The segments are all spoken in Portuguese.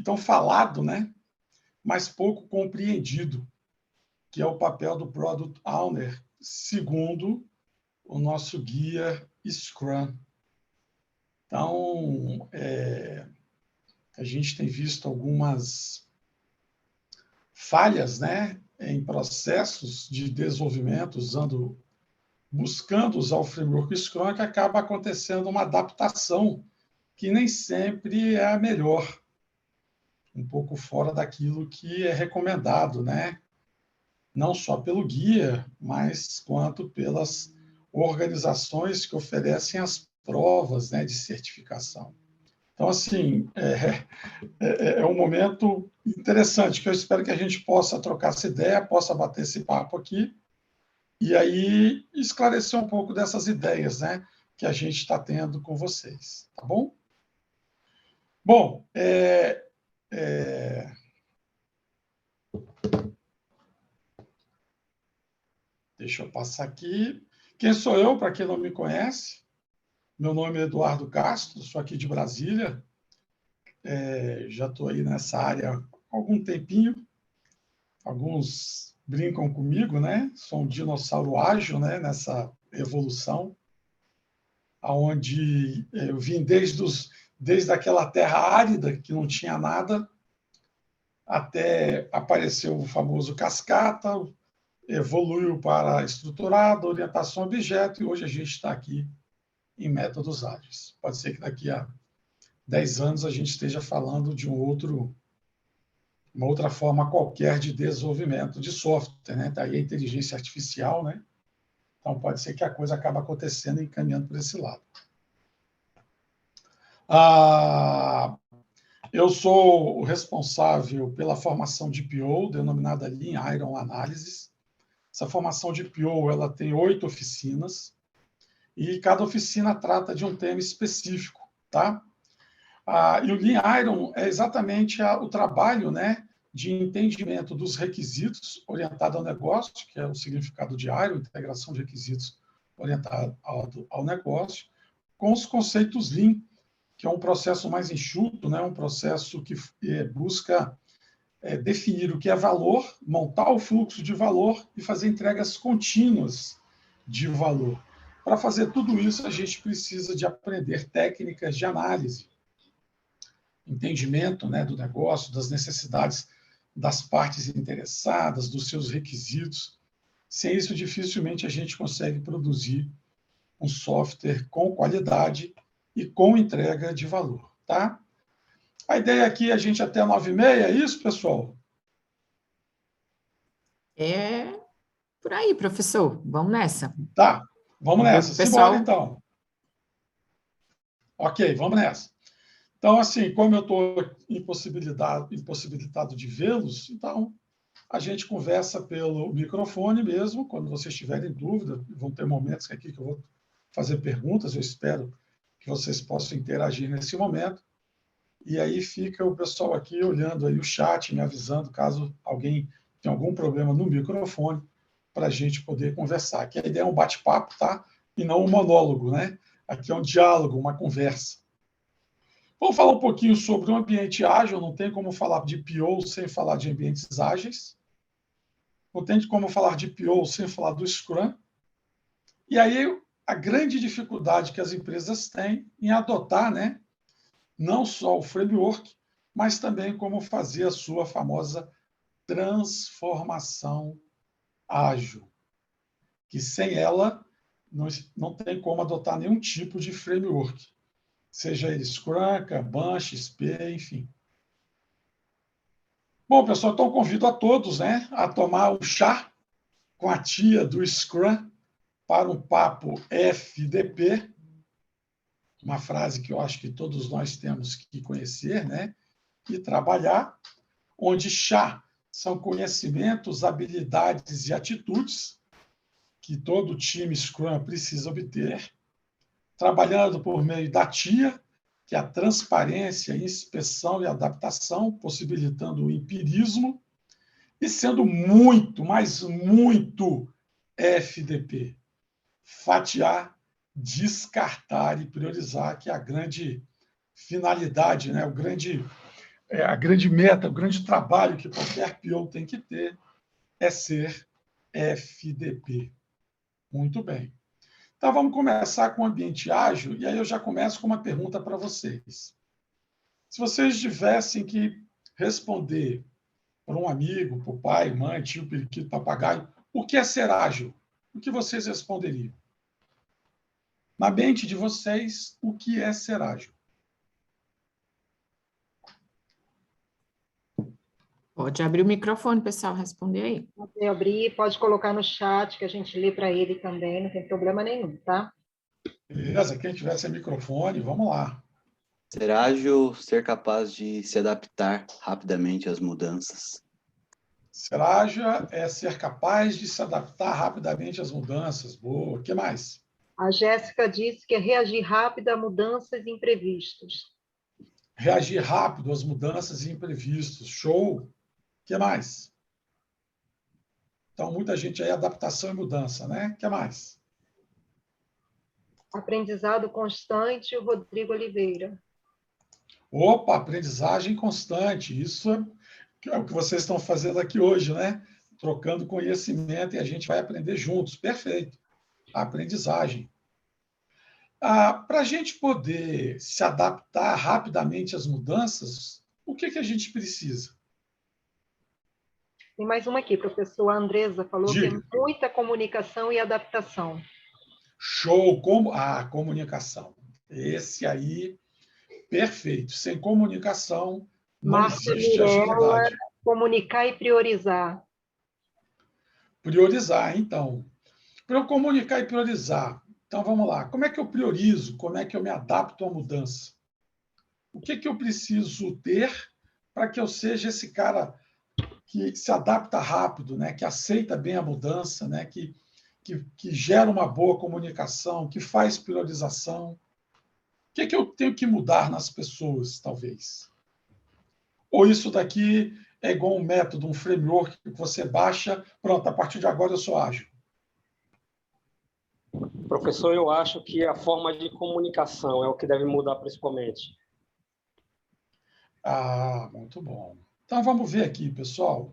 tão falado, né? Mas pouco compreendido, que é o papel do Product Owner, segundo o nosso guia Scrum. Então, a gente tem visto algumas falhas, né, em processos de desenvolvimento, buscando usar o framework Scrum, que acaba acontecendo uma adaptação que nem sempre é a melhor, um pouco fora daquilo que é recomendado, né? Não só pelo guia, mas quanto pelas organizações que oferecem as provas, né, de certificação. Então, assim, é um momento interessante, que eu espero que a gente possa trocar essa ideia, possa bater esse papo aqui, e aí esclarecer um pouco dessas ideias, né, que a gente está tendo com vocês, tá bom? Bom, deixa eu passar aqui. Quem sou eu, para quem não me conhece? Meu nome é Eduardo Castro, sou aqui de Brasília. Já estou aí nessa área há algum tempinho. Alguns brincam comigo, né? Sou um dinossauro ágil, né? Nessa evolução, aonde eu vim desde aquela terra árida que não tinha nada, até apareceu o famoso cascata, evoluiu para estruturado, orientação a objeto, e hoje a gente está aqui em métodos ágeis. Pode ser que daqui a 10 anos a gente esteja falando de uma outra forma qualquer de desenvolvimento de software, né? Daí a inteligência artificial, né? Então pode ser que a coisa acabe acontecendo e caminhando por esse lado. Eu sou o responsável pela formação de PO, denominada Lean Iron Analysis. Essa formação de PO, ela tem 8 oficinas, e cada oficina trata de um tema específico, tá? E o Lean Iron é exatamente o trabalho, né, de entendimento dos requisitos orientado ao negócio, que é o significado de Iron, integração de requisitos orientado ao negócio, com os conceitos Lean, que é um processo mais enxuto, né, um processo que busca definir o que é valor, montar o fluxo de valor e fazer entregas contínuas de valor. Para fazer tudo isso, a gente precisa de aprender técnicas de análise, entendimento, né, do negócio, das necessidades das partes interessadas, dos seus requisitos. Sem isso, dificilmente a gente consegue produzir um software com qualidade e com entrega de valor, tá? A ideia aqui é a gente até 9h30, é isso, pessoal? É por aí, professor. Vamos nessa. Tá, vamos nessa. Pessoal... Simbora, então. Ok, vamos nessa. Então, assim, como eu estou impossibilitado de vê-los, então a gente conversa pelo microfone mesmo, quando vocês tiverem dúvida, vão ter momentos aqui que eu vou fazer perguntas, eu espero que vocês possam interagir nesse momento. E aí fica o pessoal aqui olhando aí o chat, me avisando caso alguém tenha algum problema no microfone, para a gente poder conversar. Aqui a ideia é um bate-papo, tá? E não um monólogo, né? Aqui é um diálogo, uma conversa. Vamos falar um pouquinho sobre o ambiente ágil. Não tem como falar de PO sem falar de ambientes ágeis. Não tem como falar de PO sem falar do Scrum. E aí a grande dificuldade que as empresas têm em adotar, né, não só o framework, mas também como fazer a sua famosa transformação ágil, que sem ela não tem como adotar nenhum tipo de framework, seja ele Scrum, Kanban, XP, enfim. Bom, pessoal, então convido a todos, né, a tomar um chá com a tia do Scrum para um papo FDP, uma frase que eu acho que todos nós temos que conhecer, né, e trabalhar, onde chá são conhecimentos, habilidades e atitudes que todo time Scrum precisa obter, trabalhando por meio da TIA, que é a transparência, inspeção e adaptação, possibilitando o empirismo, e sendo muito, mas muito FDP, fatiar, descartar e priorizar, que é a grande finalidade, né? A grande meta, o grande trabalho que qualquer PO tem que ter é ser FDP. Muito bem. Então, vamos começar com o ambiente ágil, e aí eu já começo com uma pergunta para vocês. Se vocês tivessem que responder para um amigo, para o pai, mãe, tio, periquito, papagaio, o que é ser ágil? O que vocês responderiam? Na mente de vocês, o que é ser ágil? Pode abrir o microfone, pessoal, responder aí. Pode abrir, pode colocar no chat, que a gente lê para ele também, não tem problema nenhum, tá? Beleza, quem tiver sem microfone, vamos lá. Ser ágil, ser capaz de se adaptar rapidamente às mudanças. Ser ágil é ser capaz de se adaptar rapidamente às mudanças. Boa. O que mais? A Jéssica disse que é reagir rápido a mudanças e imprevistos. Reagir rápido às mudanças e imprevistos. Show. O que mais? Então, muita gente aí, adaptação e mudança, né? O que mais? Aprendizado constante, o Rodrigo Oliveira. Opa, aprendizagem constante. Isso é o que vocês estão fazendo aqui hoje, né? Trocando conhecimento e a gente vai aprender juntos. Perfeito. A aprendizagem. Para a gente poder se adaptar rapidamente às mudanças, o que a gente precisa? Tem mais uma aqui, professor. A Andresa falou Diga. que é muita comunicação e adaptação. Show! Comunicação. Esse aí, perfeito. Sem comunicação, não Márcia existe Mirella, agilidade. comunicar e priorizar. Priorizar, então. Para eu comunicar e priorizar, então vamos lá. Como é que eu priorizo? Como é que eu me adapto à mudança? O que eu preciso ter para que eu seja esse cara que se adapta rápido, né? Que aceita bem a mudança, né? Que gera uma boa comunicação, que faz priorização? O que eu tenho que mudar nas pessoas, talvez? Ou isso daqui é igual um método, um framework que você baixa, pronto, a partir de agora eu sou ágil. Professor, eu acho que a forma de comunicação é o que deve mudar principalmente. Muito bom. Então, vamos ver aqui, pessoal.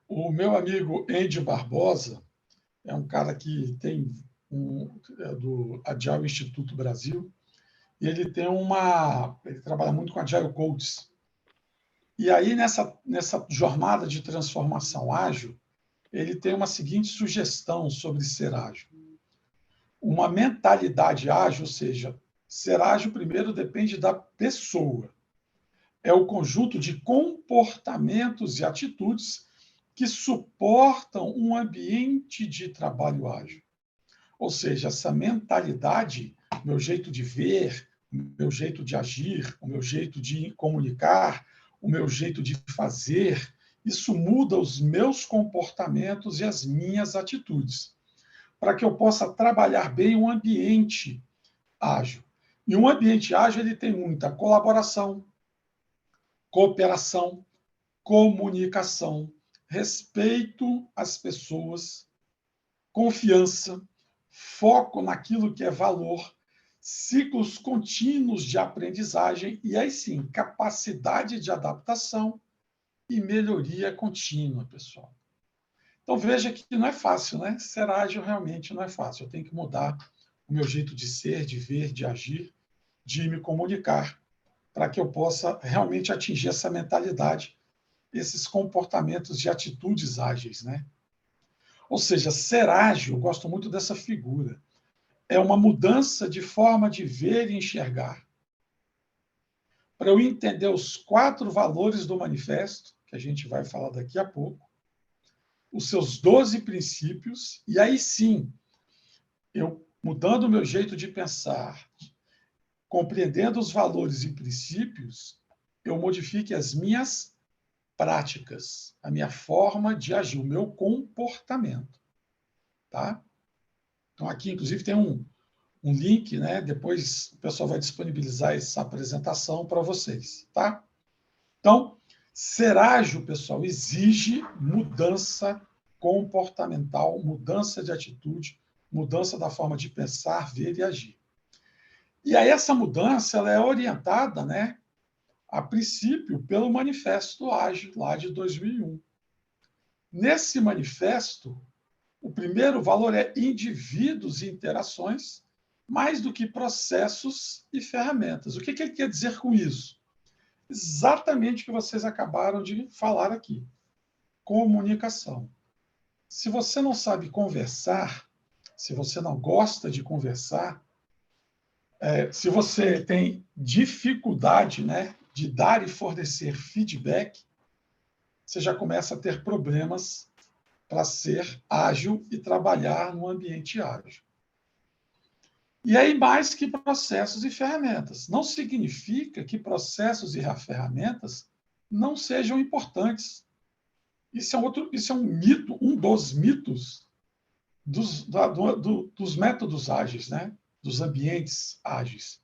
O meu amigo Andy Barbosa é um cara que tem do Agile Instituto Brasil, e ele trabalha muito com Agile Coaches. E aí, nessa jornada de transformação ágil, ele tem uma seguinte sugestão sobre ser ágil. Uma mentalidade ágil, ou seja, ser ágil primeiro depende da pessoa. É o conjunto de comportamentos e atitudes que suportam um ambiente de trabalho ágil. Ou seja, essa mentalidade, meu jeito de ver, meu jeito de agir, o meu jeito de comunicar, o meu jeito de fazer, isso muda os meus comportamentos e as minhas atitudes, para que eu possa trabalhar bem um ambiente ágil. E um ambiente ágil ele tem muita colaboração, cooperação, comunicação, respeito às pessoas, confiança, foco naquilo que é valor, ciclos contínuos de aprendizagem e, aí sim, capacidade de adaptação e melhoria contínua, pessoal. Então, veja que não é fácil, né? Ser ágil realmente não é fácil. Eu tenho que mudar o meu jeito de ser, de ver, de agir, de me comunicar, para que eu possa realmente atingir essa mentalidade, esses comportamentos de atitudes ágeis, né? Ou seja, ser ágil, eu gosto muito dessa figura, é uma mudança de forma de ver e enxergar. Para eu entender os 4 valores do manifesto, que a gente vai falar daqui a pouco, os seus 12 princípios, e aí sim, eu mudando o meu jeito de pensar, compreendendo os valores e princípios, eu modifique as minhas práticas, a minha forma de agir, o meu comportamento. Tá? Então, aqui, inclusive, tem um link, né? Depois o pessoal vai disponibilizar essa apresentação para vocês. Tá? Então, ser ágil, pessoal, exige mudança comportamental, mudança de atitude, mudança da forma de pensar, ver e agir. E aí essa mudança ela é orientada, né, a princípio, pelo Manifesto Ágil, lá de 2001. Nesse manifesto, o primeiro valor é indivíduos e interações, mais do que processos e ferramentas. O que ele quer dizer com isso? Exatamente o que vocês acabaram de falar aqui. Comunicação. Se você não sabe conversar, se você não gosta de conversar, se você tem dificuldade, né, de dar e fornecer feedback, você já começa a ter problemas para ser ágil e trabalhar num ambiente ágil. E aí, mais que processos e ferramentas. Não significa que processos e ferramentas não sejam importantes. Isso é um mito, um dos mitos dos métodos ágeis, né? Dos ambientes ágeis,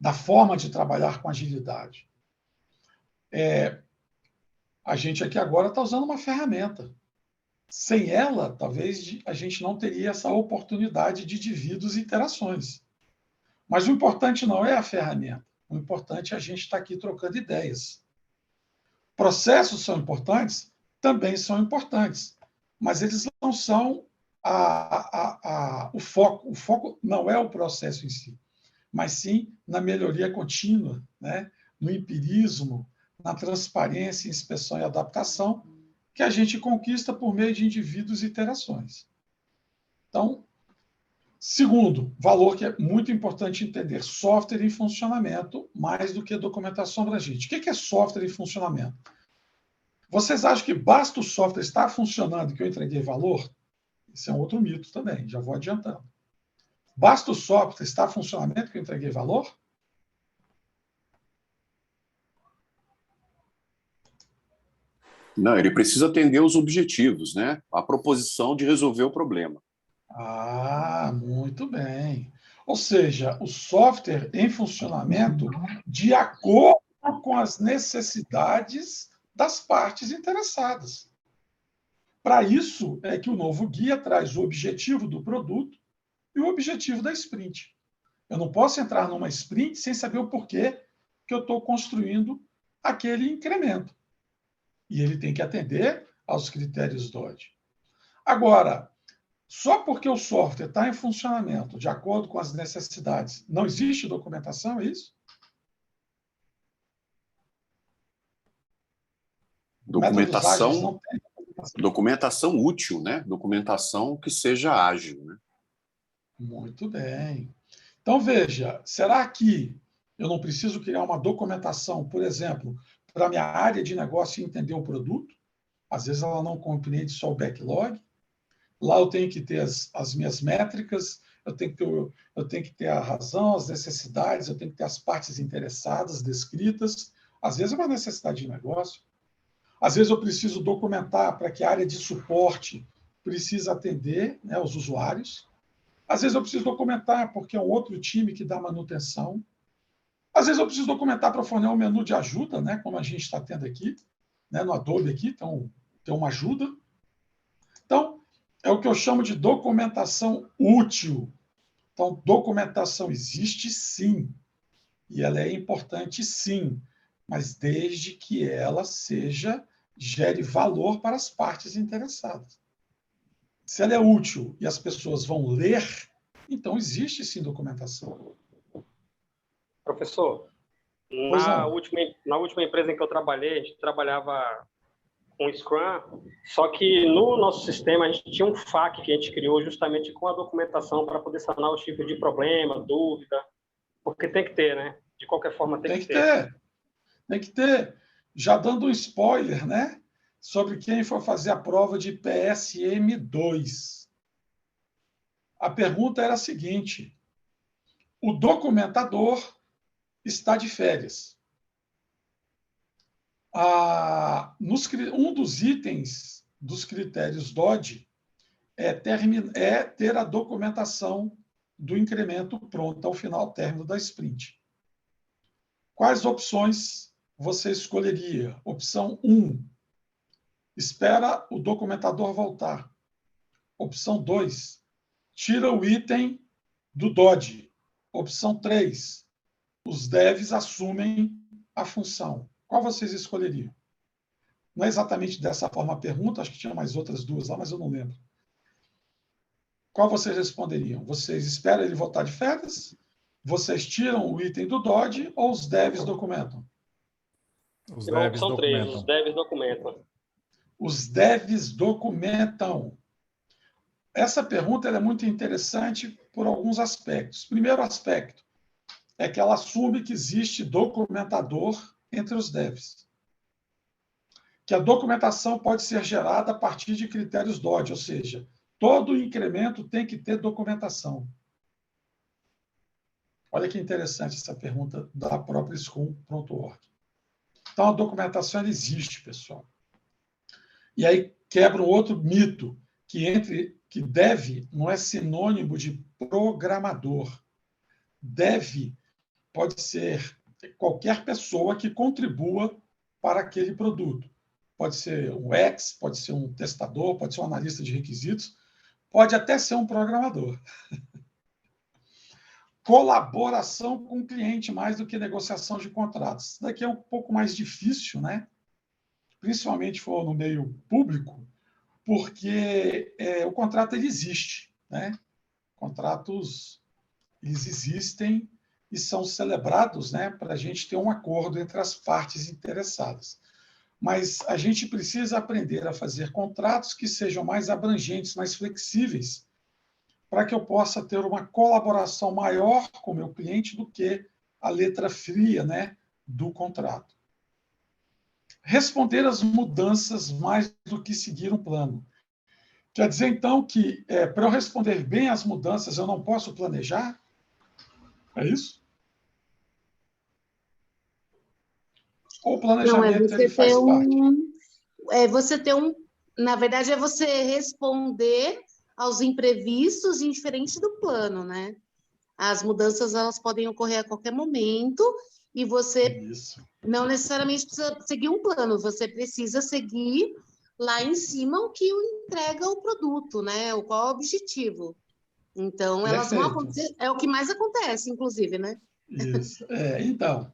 da forma de trabalhar com agilidade. A gente aqui agora está usando uma ferramenta. Sem ela, talvez a gente não teria essa oportunidade de indivíduos e interações. Mas o importante não é a ferramenta. O importante é a gente estar aqui trocando ideias. Processos são importantes? Também são importantes. Mas eles não são o foco. O foco não é o processo em si, mas sim na melhoria contínua, né? No empirismo, na transparência, inspeção e adaptação, que a gente conquista por meio de indivíduos e interações. Então, segundo valor que é muito importante entender, software em funcionamento, mais do que documentação abrangente. O que é software em funcionamento? Vocês acham que basta o software estar funcionando que eu entreguei valor? Isso é um outro mito também, já vou adiantando. Basta o software estar em funcionamento que eu entreguei valor? Não, ele precisa atender os objetivos, né? A proposição de resolver o problema. Ah, muito bem. Ou seja, o software em funcionamento de acordo com as necessidades das partes interessadas. Para isso é que o novo guia traz o objetivo do produto e o objetivo da sprint. Eu não posso entrar numa sprint sem saber o porquê que eu estou construindo aquele incremento. E ele tem que atender aos critérios DOD. Agora, só porque o software está em funcionamento de acordo com as necessidades, não existe documentação, é isso? Documentação útil, né? Documentação que seja ágil, né? Muito bem. Então, veja, será que eu não preciso criar uma documentação, por exemplo, para a minha área de negócio entender o produto? Às vezes ela não compreende só o backlog. Lá eu tenho que ter as minhas métricas, eu tenho que ter a razão, as necessidades, eu tenho que ter as partes interessadas, descritas. Às vezes é uma necessidade de negócio. Às vezes eu preciso documentar para que a área de suporte precisa atender, né, os usuários. Às vezes eu preciso documentar porque é um outro time que dá manutenção. Às vezes eu preciso documentar para fornecer um menu de ajuda, né, como a gente está tendo aqui, né, no Adobe aqui, então tem uma ajuda. Então, é o que eu chamo de documentação útil. Então, documentação existe sim, e ela é importante sim, mas desde que ela gere valor para as partes interessadas. Se ela é útil e as pessoas vão ler, então existe sim documentação. Professor, na última empresa em que eu trabalhei, a gente trabalhava com Scrum, só que no nosso sistema a gente tinha um FAQ que a gente criou justamente com a documentação para poder sanar os tipos de problema, dúvida, porque tem que ter, né? De qualquer forma tem que ter. Tem que ter. Já dando um spoiler, né? Sobre quem for fazer a prova de PSM2. A pergunta era a seguinte: o documentador está de férias. Um dos itens dos critérios DOD é ter a documentação do incremento pronta ao final término da sprint. Quais opções você escolheria? Opção 1, espera o documentador voltar. Opção 2, tira o item do DOD. Opção 3, os devs assumem a função. Qual vocês escolheriam? Não é exatamente dessa forma a pergunta, acho que tinha mais outras duas lá, mas eu não lembro. Qual vocês responderiam? Vocês esperam ele voltar de férias? Vocês tiram o item do DOD ou os devs documentam? Os devs Opção 3, documentam. os devs documentam. Os devs documentam. Essa pergunta é muito interessante por alguns aspectos. Primeiro aspecto é que ela assume que existe documentador entre os devs. Que a documentação pode ser gerada a partir de critérios DOD, ou seja, todo incremento tem que ter documentação. Olha que interessante essa pergunta da própria Scrum.org. Então, a documentação existe, pessoal. E aí quebra um outro mito, que dev não é sinônimo de programador. Dev pode ser qualquer pessoa que contribua para aquele produto. Pode ser um UX, pode ser um testador, pode ser um analista de requisitos, pode até ser um programador. Colaboração com o cliente mais do que negociação de contratos. Isso daqui é um pouco mais difícil, né? Principalmente se for no meio público, porque o contrato ele existe, né? Contratos eles existem e são celebrados, né, para a gente ter um acordo entre as partes interessadas. Mas a gente precisa aprender a fazer contratos que sejam mais abrangentes, mais flexíveis, para que eu possa ter uma colaboração maior com o meu cliente do que a letra fria, né, do contrato. Responder às mudanças mais do que seguir um plano. Quer dizer, então, que para eu responder bem às mudanças, eu não posso planejar? É isso? Ou o planejamento ele faz parte? Você ter um... Na verdade, é você responder aos imprevistos diferente do plano, né? As mudanças elas podem ocorrer a qualquer momento e você não necessariamente precisa seguir um plano, você precisa seguir lá em cima o que entrega o produto, né? Qual é o objetivo. Então, elas vão acontecer, é o que mais acontece, inclusive, né? Isso. Então,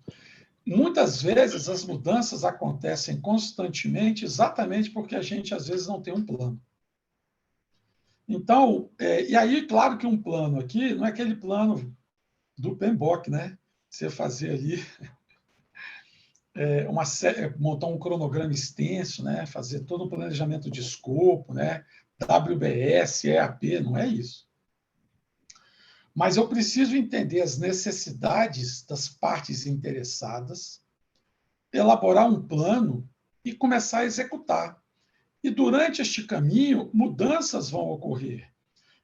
muitas vezes as mudanças acontecem constantemente exatamente porque a gente, às vezes, não tem um plano. Então, e aí, claro que um plano aqui não é aquele plano do PMBOK, né? Você fazer ali montar um cronograma extenso, né? Fazer todo um planejamento de escopo, né? WBS, EAP, não é isso. Mas eu preciso entender as necessidades das partes interessadas, elaborar um plano e começar a executar. E durante este caminho, mudanças vão ocorrer.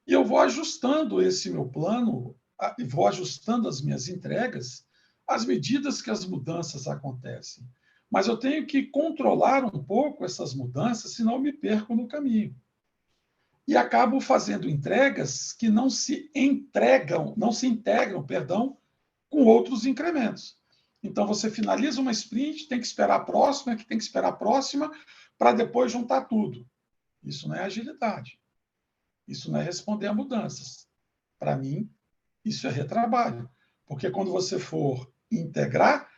E eu vou ajustando esse meu plano, e vou ajustando as minhas entregas às medidas que as mudanças acontecem. Mas eu tenho que controlar um pouco essas mudanças, senão eu me perco no caminho. E acabo fazendo entregas que não se integram, com outros incrementos. Então, você finaliza uma sprint, tem que esperar a próxima, que tem que esperar a próxima, para depois juntar tudo. Isso não é agilidade. Isso não é responder a mudanças. Para mim, isso é retrabalho. Porque quando você for integrar,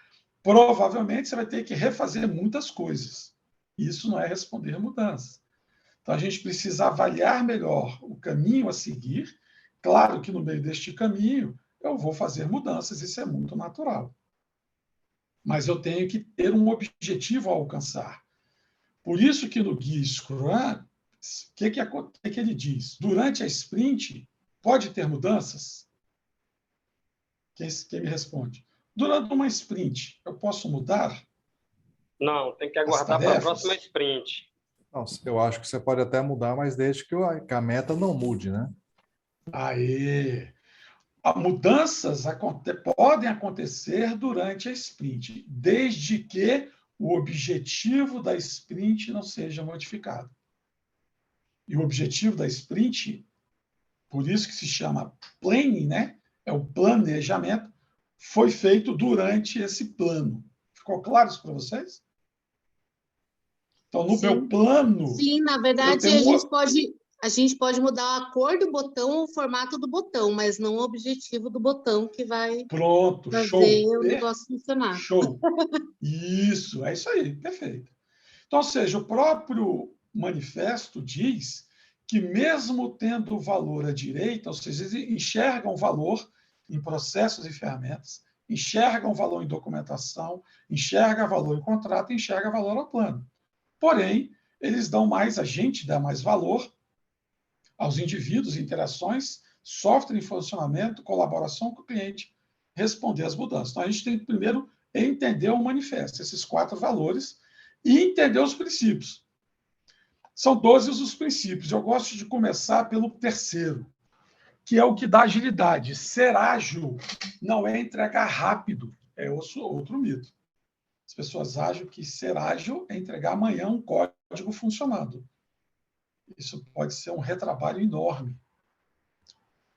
provavelmente você vai ter que refazer muitas coisas. Isso não é responder mudanças. Então, a gente precisa avaliar melhor o caminho a seguir. Claro que no meio deste caminho eu vou fazer mudanças, isso é muito natural. Mas eu tenho que ter um objetivo a alcançar. Por isso que no Guia Scrum, o que ele diz? Durante a sprint, pode ter mudanças? Quem me responde? Durante uma sprint, eu posso mudar? Não, tem que aguardar para a próxima sprint. Não, eu acho que você pode até mudar, mas desde que a meta não mude, né? Mudanças podem acontecer durante a sprint, desde que o objetivo da sprint não seja modificado. E o objetivo da sprint, por isso que se chama planning, né? É o planejamento, foi feito durante esse plano. Ficou claro isso para vocês? Então, no meu plano... Sim, na verdade, a gente a gente pode mudar a cor do botão ou o formato do botão, mas não o objetivo do botão que vai Pronto, show. fazer o negócio funcionar. Show. Isso, é isso aí, perfeito. Então, ou seja, o próprio manifesto diz que, mesmo tendo valor à direita, ou seja, eles enxergam valor em processos e ferramentas, enxergam valor em documentação, enxergam valor em contrato, enxergam valor ao plano. Porém, eles dão mais, a gente dá mais valor aos indivíduos, interações, software em funcionamento, colaboração com o cliente, responder às mudanças. Então, a gente tem que primeiro entender o manifesto, esses 4 valores, e entender os princípios. São 12 os princípios. Eu gosto de começar pelo terceiro, que é o que dá agilidade. Ser ágil não é entregar rápido, é outro mito. As pessoas acham que ser ágil é entregar amanhã um código funcionando. Isso pode ser um retrabalho enorme.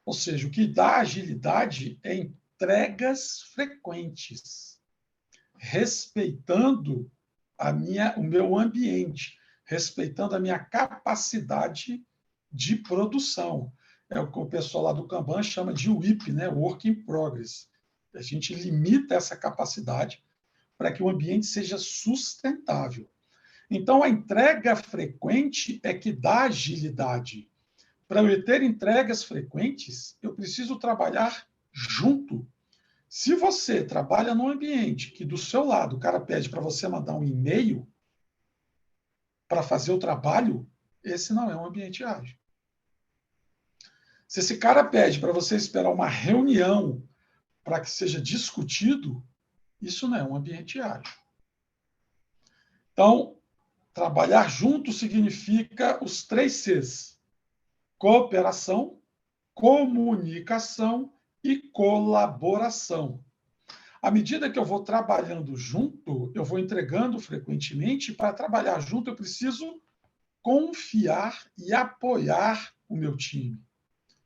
Ou seja, o que dá agilidade é entregas frequentes, respeitando o meu ambiente, respeitando a minha capacidade de produção. É o que o pessoal lá do Kanban chama de WIP, né? Work in Progress. A gente limita essa capacidade para que o ambiente seja sustentável. Então, a entrega frequente é que dá agilidade. Para eu ter entregas frequentes, eu preciso trabalhar junto. Se você trabalha num ambiente que, do seu lado, o cara pede para você mandar um e-mail para fazer o trabalho, esse não é um ambiente ágil. Se esse cara pede para você esperar uma reunião para que seja discutido, isso não é um ambiente ágil. Então, trabalhar junto significa os 3 Cs: cooperação, comunicação e colaboração. À medida que eu vou trabalhando junto, eu vou entregando frequentemente. Para trabalhar junto, eu preciso confiar e apoiar o meu time.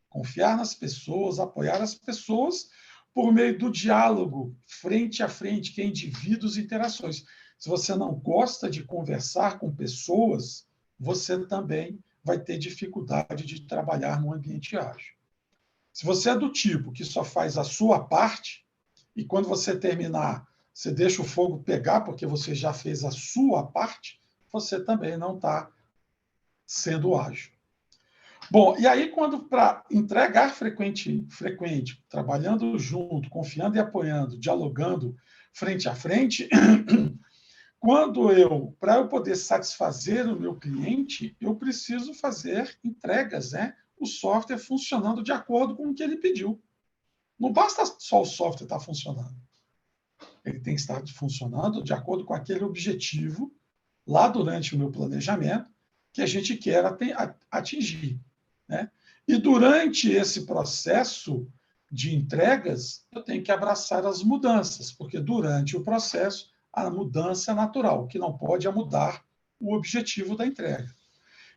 Confiar nas pessoas, apoiar as pessoas por meio do diálogo, frente a frente, que é indivíduos e interações. Se você não gosta de conversar com pessoas, você também vai ter dificuldade de trabalhar no ambiente ágil. Se você é do tipo que só faz a sua parte, e quando você terminar, você deixa o fogo pegar porque você já fez a sua parte, você também não está sendo ágil. Bom, e aí, quando para entregar frequente, trabalhando junto, confiando e apoiando, dialogando frente a frente, para eu poder satisfazer o meu cliente, eu preciso fazer entregas, né? O software funcionando de acordo com o que ele pediu. Não basta só o software estar funcionando. Ele tem que estar funcionando de acordo com aquele objetivo, lá durante o meu planejamento, que a gente quer atingir, né? E durante esse processo de entregas, eu tenho que abraçar as mudanças, porque durante o processo, a mudança é natural, o que não pode é mudar o objetivo da entrega.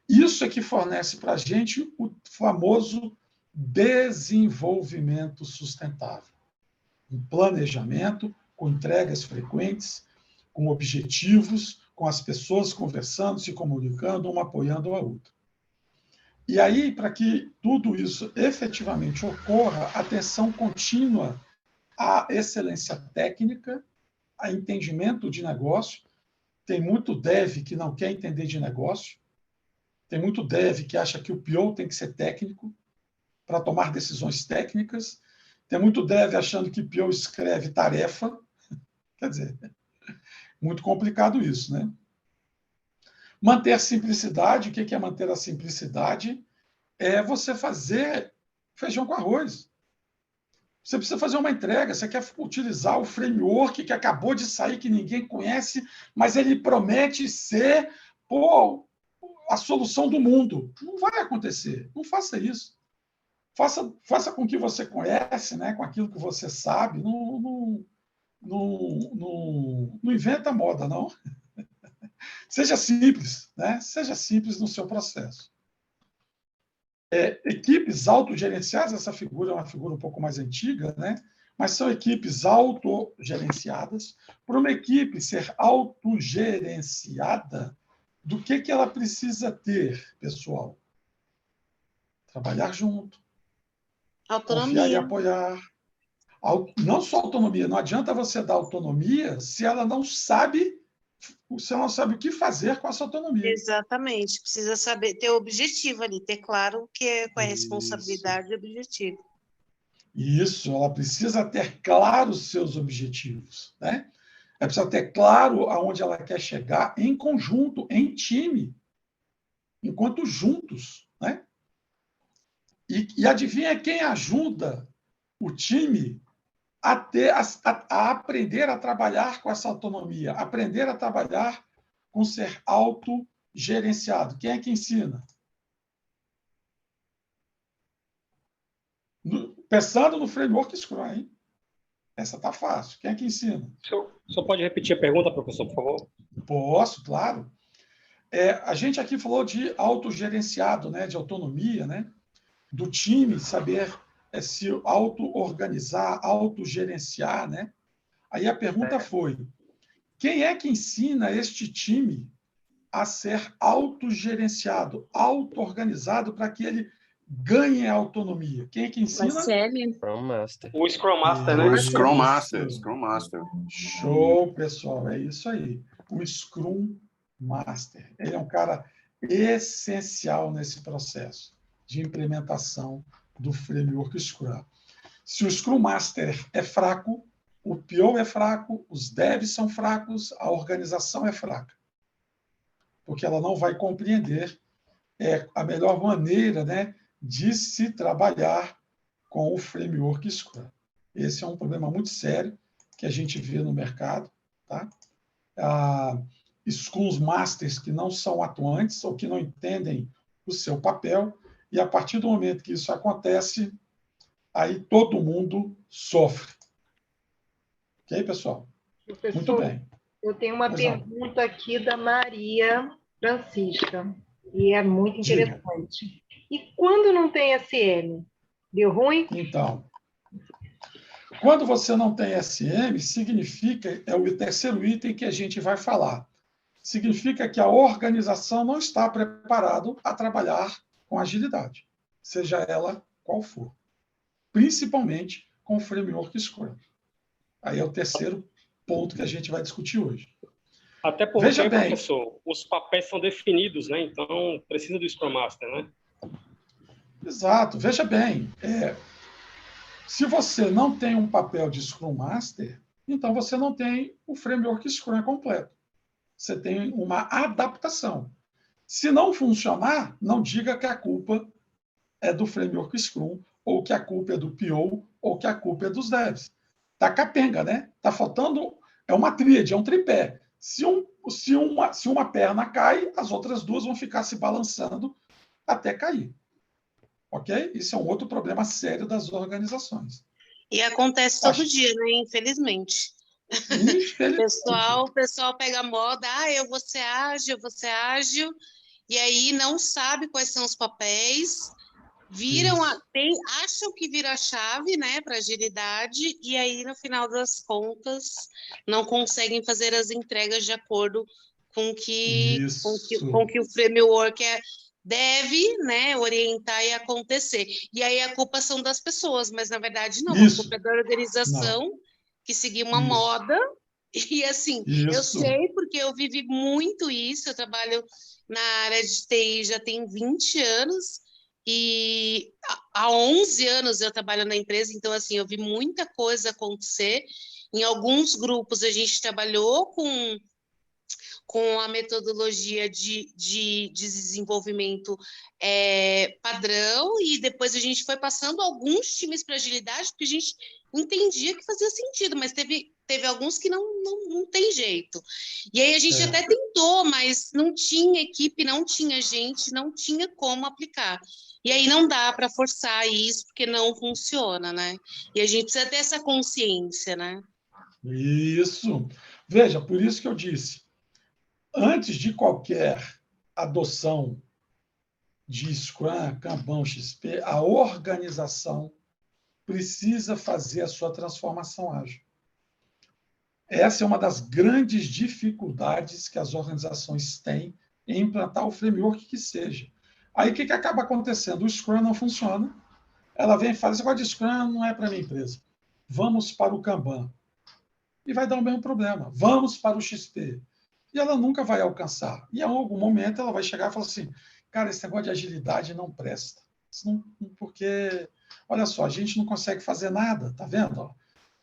Isso é que fornece para a gente o famoso desenvolvimento sustentável. Um planejamento com entregas frequentes, com objetivos, com as pessoas conversando, se comunicando, uma apoiando a outra. E aí, para que tudo isso efetivamente ocorra, atenção contínua à excelência técnica, a entendimento de negócio. Tem muito dev que não quer entender de negócio. Tem muito dev que acha que o PO tem que ser técnico para tomar decisões técnicas. Tem muito dev achando que PO escreve tarefa. Quer dizer, muito complicado isso, né? Manter simplicidade. O que é manter a simplicidade? É você fazer feijão com arroz. Você precisa fazer uma entrega, você quer utilizar o framework que acabou de sair, que ninguém conhece, mas ele promete ser a solução do mundo. Não vai acontecer. Não faça isso. Faça com o que você conhece, né? Com aquilo que você sabe. Não inventa moda, não. Seja simples, né? Seja simples no seu processo. Equipes autogerenciadas, essa figura é uma figura um pouco mais antiga, né? Mas são equipes autogerenciadas. Para uma equipe ser autogerenciada, do que ela precisa ter, pessoal? Trabalhar junto, confiar e Autonomia. apoiar. Não só autonomia, não adianta você dar autonomia se ela não sabe, se ela não sabe o que fazer com essa autonomia. Exatamente. Precisa saber ter o objetivo ali, ter claro qual é a Isso. responsabilidade e objetivo. Isso, ela precisa ter claro os seus objetivos, né? Ela precisa ter claro aonde ela quer chegar em conjunto, em time, enquanto juntos, né? E adivinha quem ajuda o time a aprender a trabalhar com essa autonomia, aprender a trabalhar com ser autogerenciado? Quem é que ensina? Pensando no framework Scrum, hein? Essa tá fácil. Quem é que ensina? O senhor pode repetir a pergunta, professor, por favor? Posso, claro. A gente aqui falou de autogerenciado, né, de autonomia, né, do time saber se auto-organizar, autogerenciar, né? Aí a pergunta foi: quem é que ensina este time a ser autogerenciado, auto-organizado para que ele ganhe autonomia? Quem é que ensina? Scrum Master. O Scrum Master, né? O Scrum Master. Scrum Master. Show, pessoal, é isso aí. O Scrum Master. Ele é um cara essencial nesse processo de implementação do framework Scrum. Se o Scrum Master é fraco, o PO é fraco, os devs são fracos, a organização é fraca. Porque ela não vai compreender a melhor maneira, né, de se trabalhar com o framework Scrum. Esse é um problema muito sério que a gente vê no mercado, tá? Scrum Masters que não são atuantes ou que não entendem o seu papel, e a partir do momento que isso acontece, aí todo mundo sofre. Ok, pessoal? Professor, muito bem. Eu tenho uma Pois não. pergunta aqui da Maria Francisca, e é muito interessante. E quando não tem SM? Deu ruim? Então, quando você não tem SM, significa, é o terceiro item que a gente vai falar, significa que a organização não está preparada a trabalhar com agilidade, seja ela qual for, principalmente com o framework Scrum. Aí é o terceiro ponto que a gente vai discutir hoje. Até porque, Veja bem, professor, os papéis são definidos, né? Então, precisa do Scrum Master, né? Exato. Veja bem, se você não tem um papel de Scrum Master, então você não tem o framework Scrum completo. Você tem uma adaptação. Se não funcionar, não diga que a culpa é do framework Scrum, ou que a culpa é do PO, ou que a culpa é dos devs. Tá capenga, né? Tá faltando... É uma tríade, é um tripé. Se uma perna cai, as outras duas vão ficar se balançando até cair. Ok? Isso é um outro problema sério das organizações. E acontece todo dia, né? Infelizmente. O pessoal pega a moda, eu vou ser ágil, e aí não sabe quais são os papéis, acham que vira a chave, né, para agilidade, e aí, no final das contas, não conseguem fazer as entregas de acordo com que o framework deve, né, orientar e acontecer. E aí a culpa são das pessoas, mas na verdade não, a culpa é da organização que seguiu uma moda. E assim, eu sei porque eu vivi muito isso, eu trabalho na área de TI já tem 20 anos, e há 11 anos eu trabalho na empresa, então assim, eu vi muita coisa acontecer. Em alguns grupos a gente trabalhou com a metodologia de desenvolvimento padrão, e depois a gente foi passando alguns times para agilidade, porque a gente entendia que fazia sentido, mas teve alguns que não tem jeito. E aí a gente até tentou, mas não tinha equipe, não tinha gente, não tinha como aplicar. E aí não dá para forçar isso, porque não funciona, né? E a gente precisa ter essa consciência, né? Isso. Veja, por isso que eu disse, antes de qualquer adoção de Scrum, Kanban, XP, a organização precisa fazer a sua transformação ágil. Essa é uma das grandes dificuldades que as organizações têm em implantar o framework que seja. Aí o que acaba acontecendo? O Scrum não funciona. Ela vem e fala, esse negócio de Scrum não é para a minha empresa. Vamos para o Kanban. E vai dar o mesmo problema. Vamos para o XP. E ela nunca vai alcançar. E em algum momento ela vai chegar e falar assim, cara, esse negócio de agilidade não presta. Porque, olha só, a gente não consegue fazer nada, tá vendo?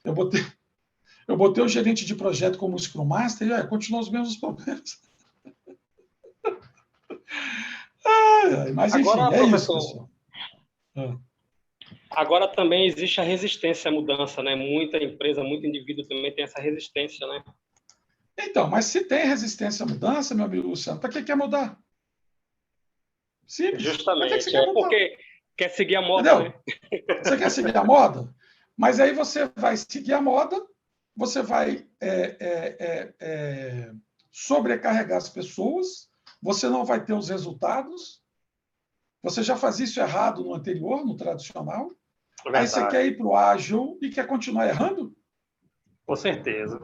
Eu botei o gerente de projeto como Scrum Master e continuam os mesmos problemas. Mas, enfim, Agora, é professor, isso, pessoal. Agora também existe a resistência à mudança, né? Muita empresa, muito indivíduo também tem essa resistência, né? Então, mas se tem resistência à mudança, meu amigo Luciano, para que quer mudar? Simples. Justamente, porque quer seguir a moda, entendeu? Né? Você quer seguir a moda? Mas aí você vai seguir a moda, você vai sobrecarregar as pessoas, você não vai ter os resultados, você já fazia isso errado no anterior, no tradicional, aí você quer ir para o ágil e quer continuar errando? Com certeza.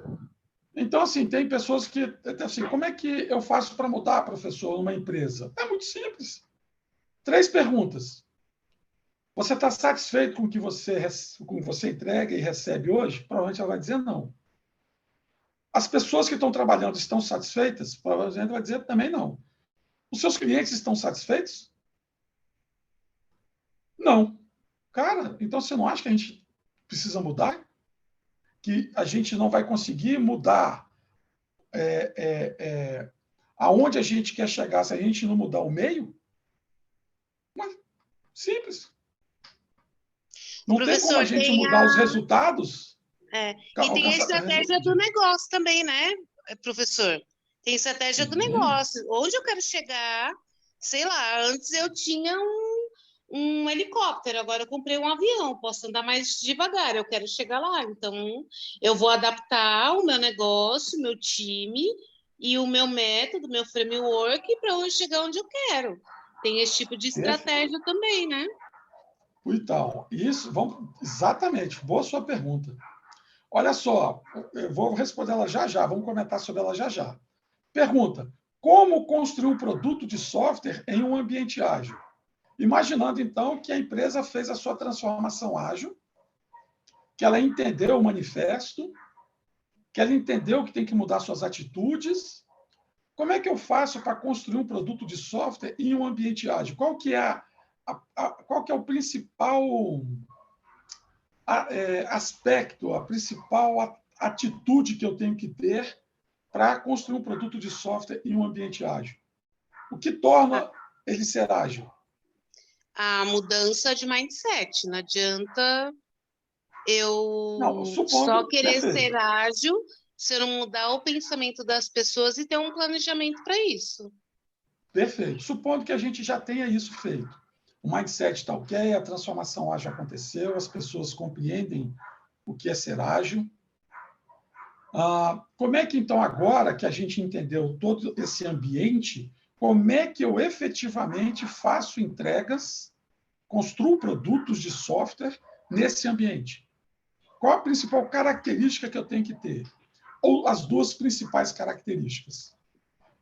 Então, assim, tem pessoas que... Assim, como é que eu faço para mudar, professor, numa empresa? É muito simples. 3 perguntas. Você está satisfeito com o que você entrega e recebe hoje? Provavelmente ela vai dizer não. As pessoas que estão trabalhando estão satisfeitas? Provavelmente ela vai dizer também não. Os seus clientes estão satisfeitos? Não. Cara, então você não acha que a gente precisa mudar? Que a gente não vai conseguir mudar aonde a gente quer chegar se a gente não mudar o meio? Mas, simples. Não tem como a gente mudar os resultados. E tem a estratégia do negócio também, né, professor? Tem estratégia do negócio. Onde eu quero chegar, sei lá, antes eu tinha um helicóptero, agora eu comprei um avião, posso andar mais devagar, eu quero chegar lá. Então, eu vou adaptar o meu negócio, o meu time e o meu método, o meu framework para eu chegar onde eu quero. Tem esse tipo de estratégia também, né? Então, isso, exatamente, boa sua pergunta. Olha só, eu vou responder ela já, vamos comentar sobre ela já. Pergunta, como construir um produto de software em um ambiente ágil? Imaginando, então, que a empresa fez a sua transformação ágil, que ela entendeu o manifesto, que ela entendeu que tem que mudar suas atitudes. Como é que eu faço para construir um produto de software em um ambiente ágil? Qual que é o principal aspecto, a principal atitude que eu tenho que ter para construir um produto de software em um ambiente ágil? O que torna ele ser ágil? A mudança de mindset. Não adianta eu só querer ser ágil se eu não mudar o pensamento das pessoas e ter um planejamento para isso. Perfeito. Supondo que a gente já tenha isso feito. O mindset está ok, a transformação ágil aconteceu, as pessoas compreendem o que é ser ágil. Como é que, então, agora que a gente entendeu todo esse ambiente, como é que eu efetivamente faço entregas, construo produtos de software nesse ambiente? Qual a principal característica que eu tenho que ter? Ou as 2 principais características?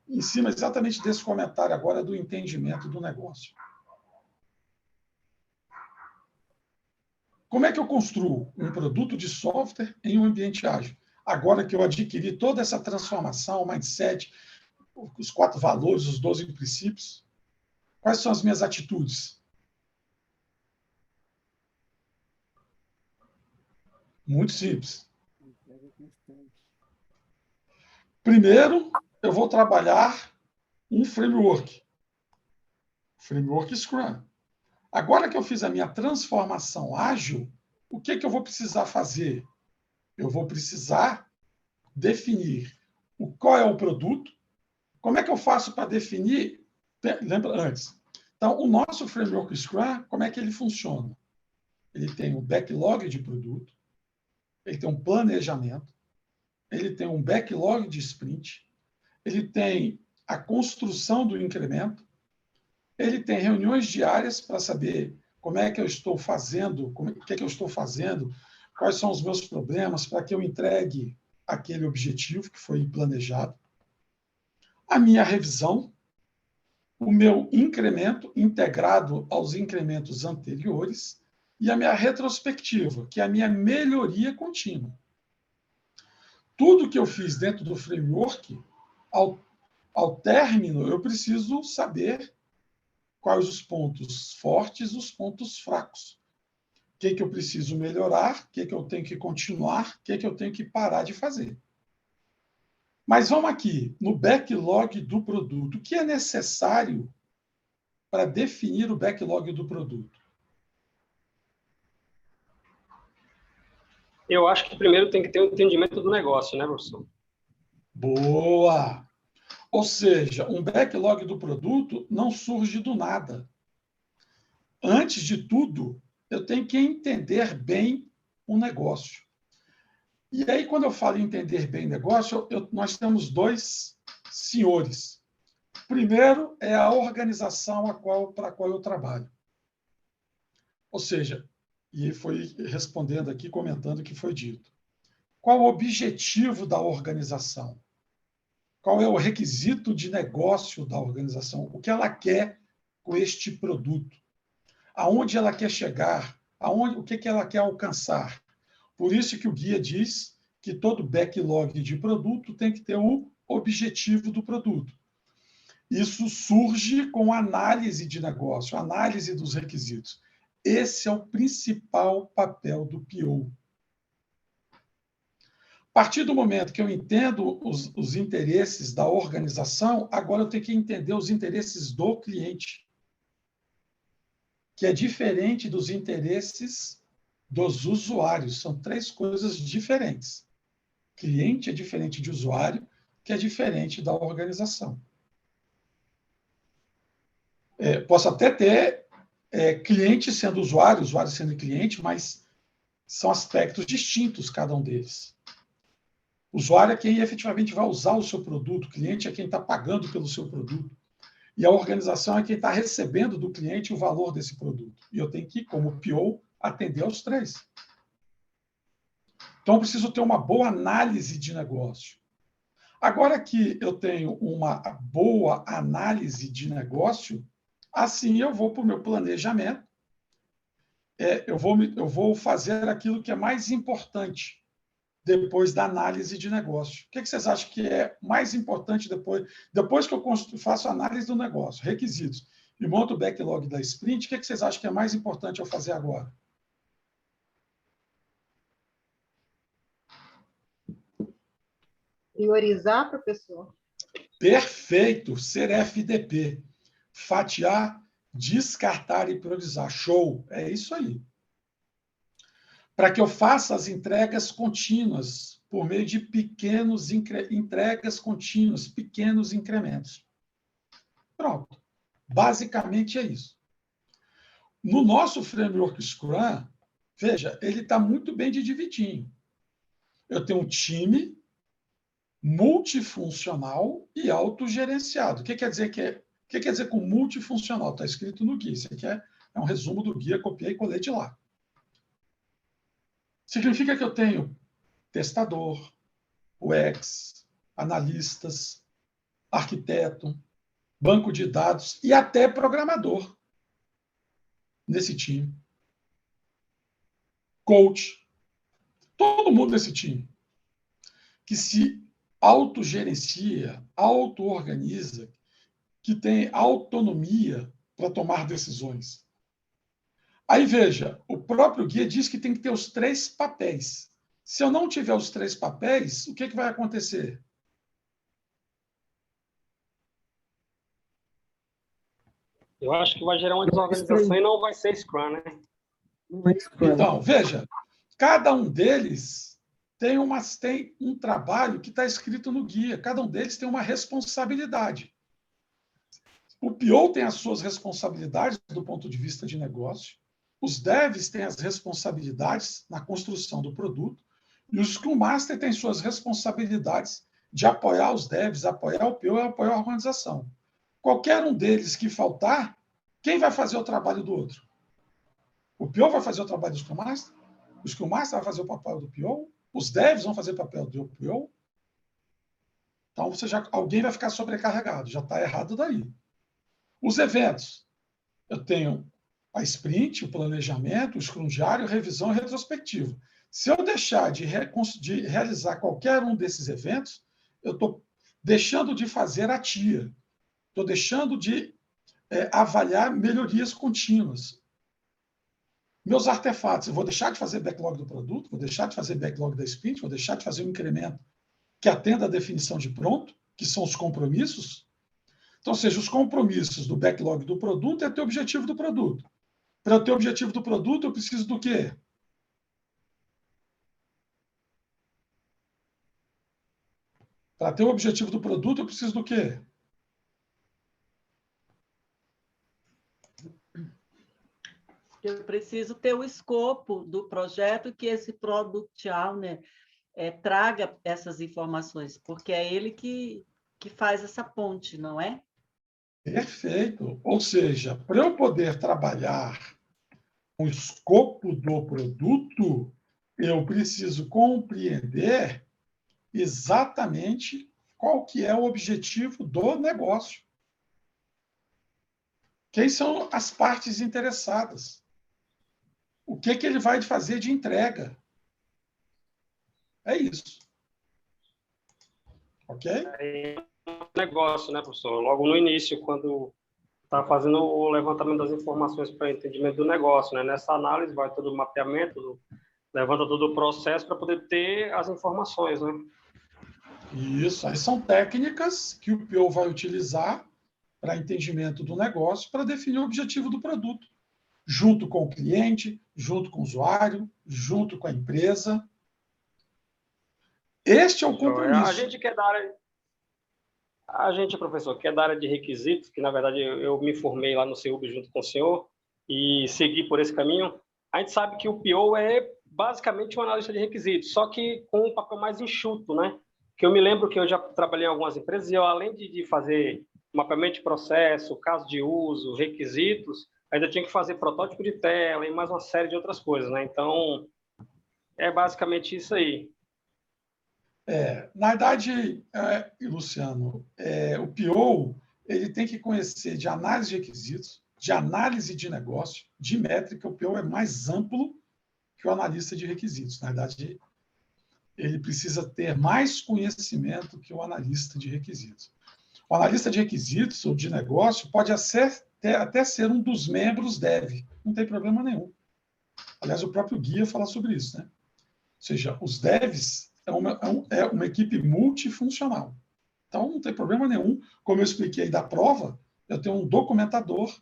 Em cima exatamente desse comentário agora do entendimento do negócio. Como é que eu construo um produto de software em um ambiente ágil? Agora que eu adquiri toda essa transformação, o mindset, os 4 valores, os 12 princípios, quais são as minhas atitudes? Muito simples. Primeiro, eu vou trabalhar um framework Scrum. Agora que eu fiz a minha transformação ágil, o que eu vou precisar fazer? Eu vou precisar definir qual é o produto, como é que eu faço para definir? Lembra antes. Então, o nosso framework Scrum, como é que ele funciona? Ele tem um backlog de produto, ele tem um planejamento, ele tem um backlog de sprint, ele tem a construção do incremento, ele tem reuniões diárias para saber como é que eu estou fazendo, o que é que eu estou fazendo, quais são os meus problemas para que eu entregue aquele objetivo que foi planejado. A minha revisão, o meu incremento integrado aos incrementos anteriores e a minha retrospectiva, que é a minha melhoria contínua. Tudo que eu fiz dentro do framework, ao término, eu preciso saber quais os pontos fortes e os pontos fracos. O que eu preciso melhorar, o que eu tenho que continuar, o que eu tenho que parar de fazer. Mas vamos aqui, no backlog do produto. O que é necessário para definir o backlog do produto? Eu acho que primeiro tem que ter um entendimento do negócio, né, professor? Boa! Ou seja, um backlog do produto não surge do nada. Antes de tudo, eu tenho que entender bem o negócio. E aí, quando eu falo em entender bem o negócio, nós temos dois senhores. Primeiro é a organização para a qual eu trabalho. Ou seja, e foi respondendo aqui, comentando o que foi dito. Qual o objetivo da organização? Qual é o requisito de negócio da organização? O que ela quer com este produto? Aonde ela quer chegar? O que ela quer alcançar? Por isso que o guia diz que todo backlog de produto tem que ter o objetivo do produto. Isso surge com análise de negócio, análise dos requisitos. Esse é o principal papel do PO. A partir do momento que eu entendo os interesses da organização, agora eu tenho que entender os interesses do cliente, que é diferente dos interesses dos usuários. São três coisas diferentes. Cliente é diferente de usuário, que é diferente da organização. Posso até ter cliente sendo usuário, usuário sendo cliente, mas são aspectos distintos cada um deles. Usuário é quem efetivamente vai usar o seu produto, cliente é quem está pagando pelo seu produto, e a organização é quem está recebendo do cliente o valor desse produto. E eu tenho que, como PO, atender aos três. Então, eu preciso ter uma boa análise de negócio. Agora que eu tenho uma boa análise de negócio, assim eu vou para o meu planejamento, eu vou fazer aquilo que é mais importante depois da análise de negócio. O que vocês acham que é mais importante depois que eu faço a análise do negócio, requisitos, e monto o backlog da sprint, o que vocês acham que é mais importante eu fazer agora? Priorizar, professor? Perfeito, ser FDP. Fatiar, descartar e priorizar. Show, é isso aí. Para que eu faça as entregas contínuas, por meio de pequenos entregas contínuas, pequenos incrementos. Pronto. Basicamente é isso. No nosso framework Scrum, veja, ele está muito bem divididinho. Eu tenho um time multifuncional e autogerenciado. O que quer dizer o que quer dizer com multifuncional? Está escrito no guia. Isso aqui é um resumo do guia, copiei e colei de lá. Significa que eu tenho testador, UX, analistas, arquiteto, banco de dados e até programador nesse time. Coach. Todo mundo nesse time. Que se autogerencia, auto-organiza, que tem autonomia para tomar decisões. Aí, veja, o próprio guia diz que tem que ter os três papéis. Se eu não tiver os três papéis, o que vai acontecer? Eu acho que vai gerar uma desorganização e não vai ser Scrum, né? Então, veja, cada um deles tem um trabalho que está escrito no guia. Cada um deles tem uma responsabilidade. O PO tem as suas responsabilidades do ponto de vista de negócio. Os devs têm as responsabilidades na construção do produto. E o Scrum Master tem suas responsabilidades de apoiar os devs, apoiar o PO e apoiar a organização. Qualquer um deles que faltar, quem vai fazer o trabalho do outro? O PO vai fazer o trabalho do Scrum Master? O Scrum Master vai fazer o papel do PO? Os devs vão fazer o papel do PO? Então, alguém vai ficar sobrecarregado. Já está errado daí. Os eventos. Eu tenho a sprint, o planejamento, o scrum diário, revisão e retrospectiva. Se eu deixar de realizar qualquer um desses eventos, eu estou deixando de fazer a TIA. Estou deixando de avaliar melhorias contínuas. Meus artefatos, eu vou deixar de fazer backlog do produto, vou deixar de fazer backlog da sprint, vou deixar de fazer um incremento que atenda à definição de pronto, que são os compromissos. Então, ou seja, os compromissos do backlog do produto é ter o objetivo do produto. Para eu ter o objetivo do produto, eu preciso do quê? Para ter o objetivo do produto, eu preciso do quê? Eu preciso ter o escopo do projeto que esse Product Owner traga essas informações, porque é ele que faz essa ponte, não é? Perfeito. Ou seja, para eu poder trabalhar com o escopo do produto, eu preciso compreender exatamente qual que é o objetivo do negócio. Quem são as partes interessadas? O que ele vai fazer de entrega? É isso. Ok? É um negócio, né, professor? Logo no início, quando está fazendo o levantamento das informações para entendimento do negócio, né? Nessa análise vai todo o mapeamento, levanta todo o processo para poder ter as informações, né? Isso. Aí são técnicas que o PO vai utilizar para entendimento do negócio, para definir o objetivo do produto, junto com o cliente, junto com o usuário, junto com a empresa. Este é o compromisso. A gente que é da área... A gente, professor, que é da área de requisitos, que, na verdade, eu me formei lá no CEUB junto com o senhor e segui por esse caminho, a gente sabe que o PO é basicamente um analista de requisitos, só que com um papel mais enxuto, né? Que eu me lembro que eu já trabalhei em algumas empresas e eu, além de fazer mapeamento de processo, caso de uso, requisitos, ainda tinha que fazer protótipo de tela e mais uma série de outras coisas, né? Então, é basicamente isso aí. Na verdade, Luciano, o PO ele tem que conhecer de análise de requisitos, de análise de negócio, de métrica. O PO é mais amplo que o analista de requisitos. Na verdade, ele precisa ter mais conhecimento que o analista de requisitos. O analista de requisitos ou de negócio pode até ser um dos membros dev, não tem problema nenhum. Aliás, o próprio guia fala sobre isso, né? Ou seja, os devs é uma equipe multifuncional. Então, não tem problema nenhum. Como eu expliquei da prova, eu tenho um documentador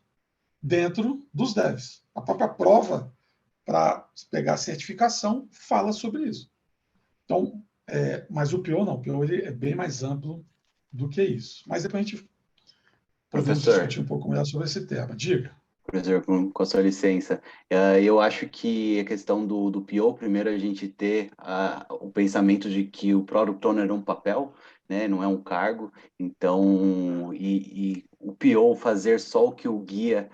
dentro dos devs. A própria prova, para pegar a certificação, fala sobre isso. Então, mas o PO não. O PO ele é bem mais amplo do que isso. Mas depois a gente podemos discutir um pouco melhor sobre esse tema. Diga. Professor, com a sua licença, eu acho que a questão do PO, primeiro a gente ter o pensamento de que o Product Owner é um papel, né, não é um cargo, então, e o PO fazer só o que o guia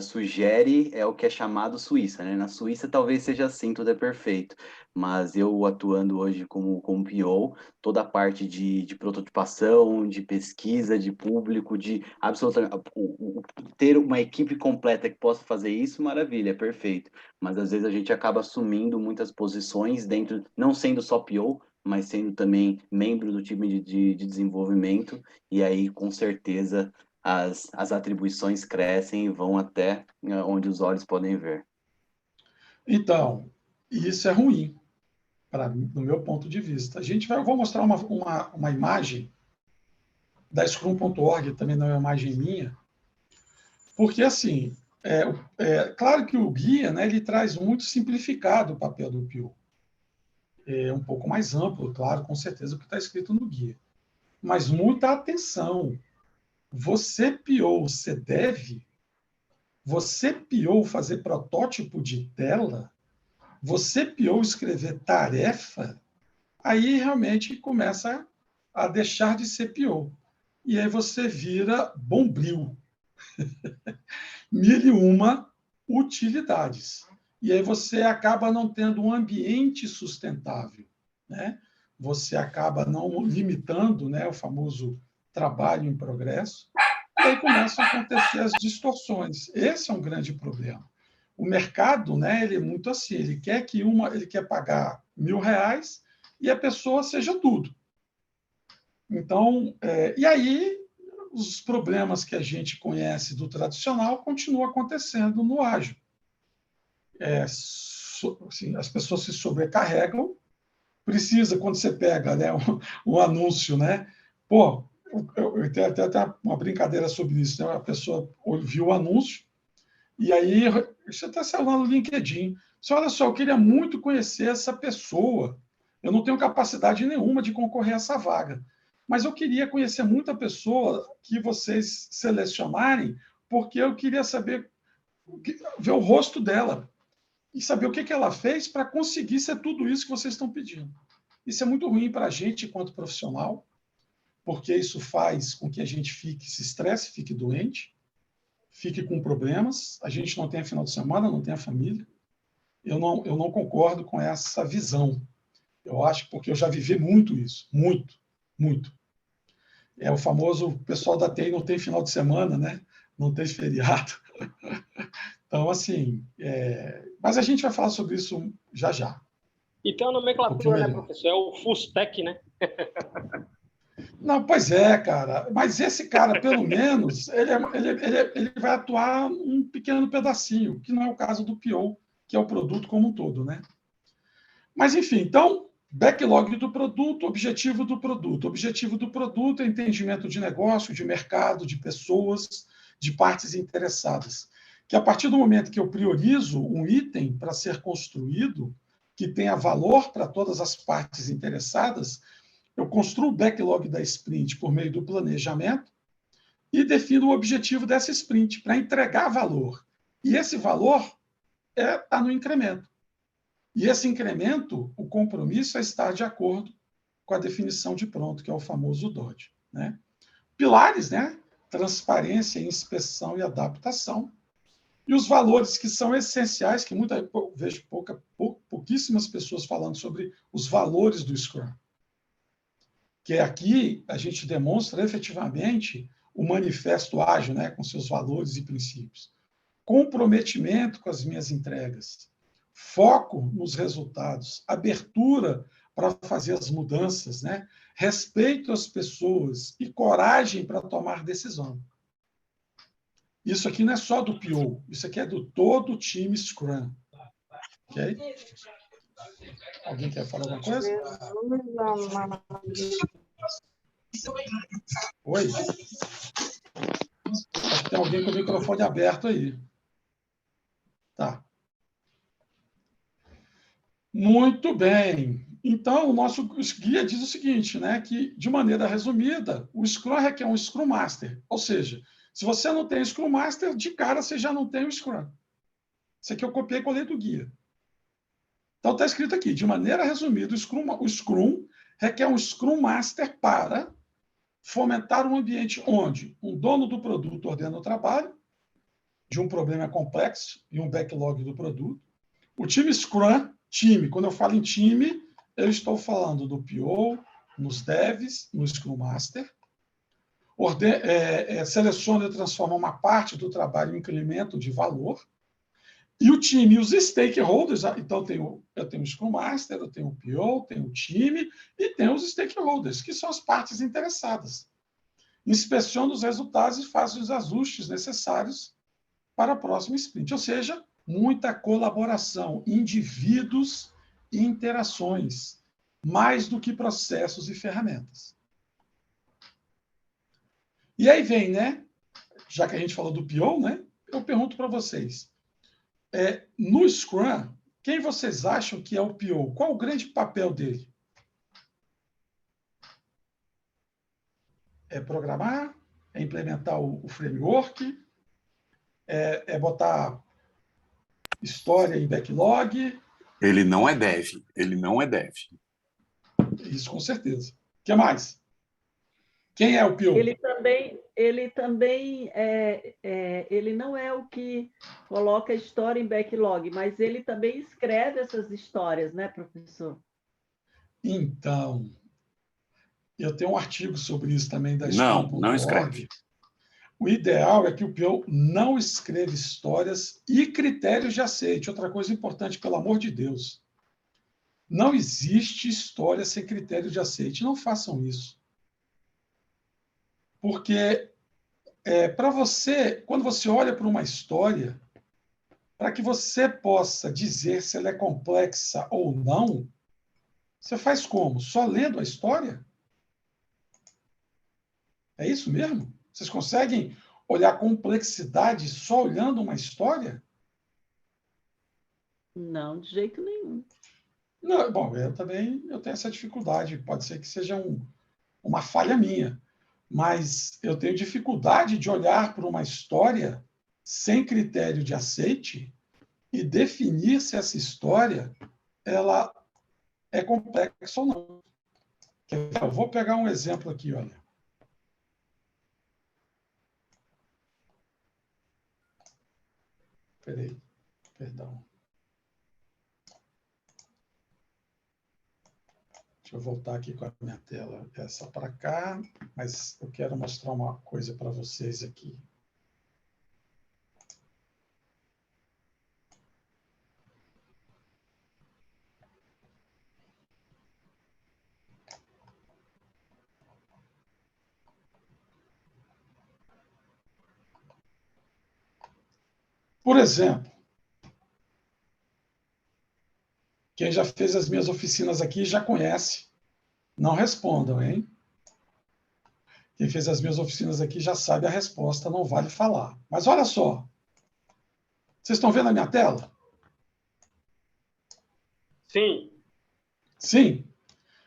sugere é o que é chamado Suíça, né? Na Suíça talvez seja assim, tudo é perfeito, mas eu atuando hoje como PO, toda a parte de prototipação, de pesquisa, de público, de absolutamente ter uma equipe completa que possa fazer isso, maravilha, é perfeito, mas às vezes a gente acaba assumindo muitas posições dentro, não sendo só PO, mas sendo também membro do time de desenvolvimento, e aí com certeza as atribuições crescem e vão até onde os olhos podem ver. Então, isso é ruim, no meu ponto de vista. Eu vou mostrar uma imagem da Scrum.org, também não é uma imagem minha, porque, assim, claro que o guia, né, ele traz muito simplificado o papel do PO. É um pouco mais amplo, claro, com certeza, o que está escrito no guia. Mas muita atenção. Você PO, você deve, você PO fazer protótipo de tela, você PO escrever tarefa, aí realmente começa a deixar de ser PO. E aí você vira bombril. 1001 utilidades. E aí você acaba não tendo um ambiente sustentável, né? Você acaba não limitando, né, o famoso trabalho em progresso, e aí começam a acontecer as distorções. Esse é um grande problema. O mercado, né, ele é muito assim, ele quer pagar R$ 1.000 e a pessoa seja tudo. Então, e aí os problemas que a gente conhece do tradicional continuam acontecendo no ágil. Assim, as pessoas se sobrecarregam, precisa, quando você pega, né, um anúncio, né? Pô, eu tenho até uma brincadeira sobre isso, né? A pessoa viu o anúncio, e aí você está saindo no LinkedIn. Você, olha só, eu queria muito conhecer essa pessoa. Eu não tenho capacidade nenhuma de concorrer a essa vaga, mas eu queria conhecer muita pessoa que vocês selecionarem, porque eu queria saber, ver o rosto dela e saber o que ela fez para conseguir ser tudo isso que vocês estão pedindo. Isso é muito ruim para a gente, enquanto profissional, porque isso faz com que a gente se estresse, fique doente, fique com problemas, a gente não tenha final de semana, não tenha família. Eu não concordo com essa visão. Eu acho, porque eu já vivi muito isso, muito, muito. É o famoso pessoal da TI não tem final de semana, né? Não tem feriado. Então, assim, mas a gente vai falar sobre isso já já. E tem uma nomenclatura, né, professor? É o full stack, né? Não, pois cara. Mas esse cara, pelo menos, ele vai atuar um pequeno pedacinho, que não é o caso do PO, que é o produto como um todo, né? Mas, enfim, então, backlog do produto, objetivo do produto. O objetivo do produto é entendimento de negócio, de mercado, de pessoas, de partes interessadas. Que a partir do momento que eu priorizo um item para ser construído, que tenha valor para todas as partes interessadas, eu construo o backlog da sprint por meio do planejamento e defino o objetivo dessa sprint para entregar valor. E esse valor está no incremento. E esse incremento, o compromisso é estar de acordo com a definição de pronto, que é o famoso DOD, né? Pilares, né? Transparência, inspeção e adaptação. E os valores que são essenciais, que vejo pouquíssimas pessoas falando sobre os valores do Scrum. Que aqui a gente demonstra efetivamente o manifesto ágil, né, com seus valores e princípios. Comprometimento com as minhas entregas, foco nos resultados, abertura para fazer as mudanças, né, respeito às pessoas e coragem para tomar decisão. Isso aqui não é só do PO, isso aqui é do todo o time Scrum. Ok? Alguém quer falar alguma coisa? Oi? Acho que tem alguém com o microfone aberto aí. Tá. Muito bem. Então, o nosso guia diz o seguinte, né, que, de maneira resumida, o Scrum requer um Scrum Master. Ou seja, se você não tem Scrum Master, de cara você já não tem o Scrum. Isso aqui eu copiei e colei do guia. Então, está escrito aqui, de maneira resumida, o Scrum requer um Scrum Master para fomentar um ambiente onde um dono do produto ordena o trabalho de um problema complexo e um backlog do produto. O time Scrum, quando eu falo em time, eu estou falando do PO, nos devs, no Scrum Master. Seleciona e transforma uma parte do trabalho em incremento de valor. E o time, os stakeholders, então eu tenho o Scrum Master, eu tenho o PO, tenho o time e tenho os stakeholders, que são as partes interessadas. Inspeciona os resultados e faz os ajustes necessários para a próxima sprint. Ou seja, muita colaboração, indivíduos e interações, mais do que processos e ferramentas. E aí vem, né? Já que a gente falou do PO, né? Eu pergunto para vocês, no Scrum, quem vocês acham que é o PO? Qual o grande papel dele? É programar? É implementar o framework? É botar história em backlog? Ele não é dev. Ele não é dev. Isso, com certeza. O que mais? Quem é o PO? Ele não é o que coloca a história em backlog, mas ele também escreve essas histórias, né, professor? Então, eu tenho um artigo sobre isso também da Não escreve. o ideal é que o PO não escreva histórias e critérios de aceite. Outra coisa importante, pelo amor de Deus. Não existe história sem critério de aceite. Não façam isso. Porque para você, quando você olha para uma história, para que você possa dizer se ela é complexa ou não, você faz como? Só lendo a história? É isso mesmo? Vocês conseguem olhar a complexidade só olhando uma história? Não, de jeito nenhum. Não, bom, eu tenho essa dificuldade. Pode ser que seja uma falha minha, mas eu tenho dificuldade de olhar para uma história sem critério de aceite e definir se essa história ela é complexa ou não. Eu vou pegar um exemplo aqui, olha. Peraí, perdão. Deixa eu voltar aqui com a minha tela, essa para cá, mas eu quero mostrar uma coisa para vocês aqui. Por exemplo, quem já fez as minhas oficinas aqui já conhece. Não respondam, hein? Quem fez as minhas oficinas aqui já sabe a resposta, não vale falar. Mas olha só. Vocês estão vendo a minha tela? Sim. Sim.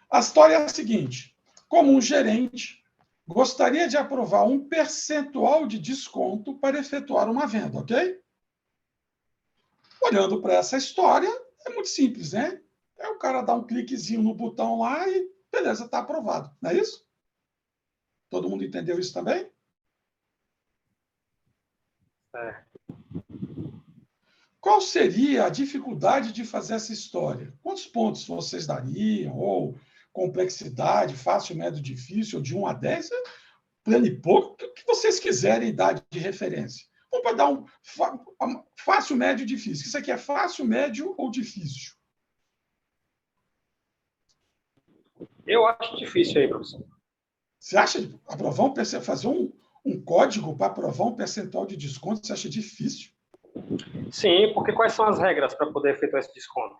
A história é a seguinte. Como um gerente gostaria de aprovar um percentual de desconto para efetuar uma venda, ok? Olhando para essa história, é muito simples, né? É o cara dar um cliquezinho no botão lá e, beleza, está aprovado. Não é isso? Todo mundo entendeu isso também? Qual seria a dificuldade de fazer essa história? Quantos pontos vocês dariam? Ou complexidade, fácil, médio, difícil, de 1 a 10? Pleno e pouco, o que vocês quiserem dar de referência. Vamos dar um fácil, médio, difícil. Isso aqui é fácil, médio ou difícil? Eu acho difícil aí, professor. Você acha de aprovar fazer um código para aprovar um percentual de desconto? Você acha difícil? Sim, porque quais são as regras para poder efetuar esse desconto?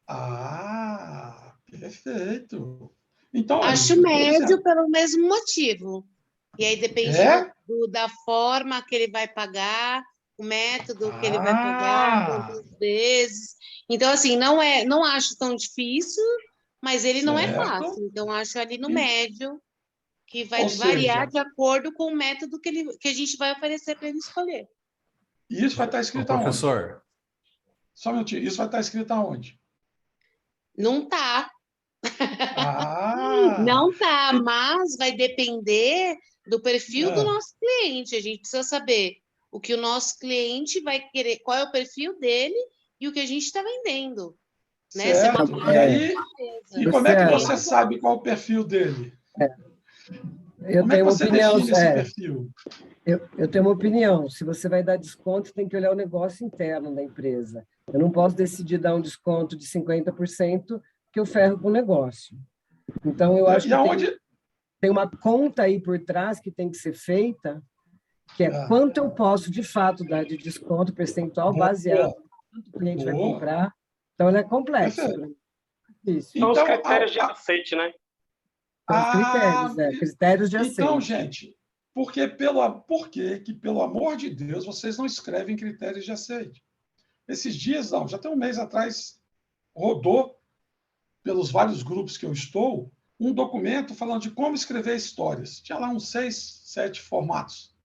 Ah, perfeito. Então, acho médio pelo mesmo motivo. E aí depende da forma que ele vai pagar, o método que ele vai pagar, quantas vezes. Então, assim, não acho tão difícil, mas ele não é fácil. Então, acho ali no médio, que vai variar de acordo com o método que a gente vai oferecer para ele escolher. E isso vai estar escrito aonde? Professor. Só um minutinho. Isso vai estar escrito aonde? Não está. Não está, mas vai depender do perfil do nosso cliente. A gente precisa saber o que o nosso cliente vai querer, qual é o perfil dele e o que a gente está vendendo. Né? Certo. E como é que você sabe qual é o perfil dele? Como é que você define esse perfil? Eu tenho uma opinião. Se você vai dar desconto, tem que olhar o negócio interno da empresa. Eu não posso decidir dar um desconto de 50% que eu ferro com o negócio. Então, eu acho que tem uma conta aí por trás que tem que ser feita, que é quanto eu posso, de fato, dar de desconto percentual baseado no quanto o cliente vai comprar. Então, ela é complexa. São os critérios de aceite, né? São os critérios, critérios de aceite. Então, gente, por que, pelo amor de Deus, vocês não escrevem critérios de aceite? Esses dias, já tem um mês atrás, rodou pelos vários grupos que eu estou, um documento falando de como escrever histórias. Tinha lá uns 6, 7 formatos.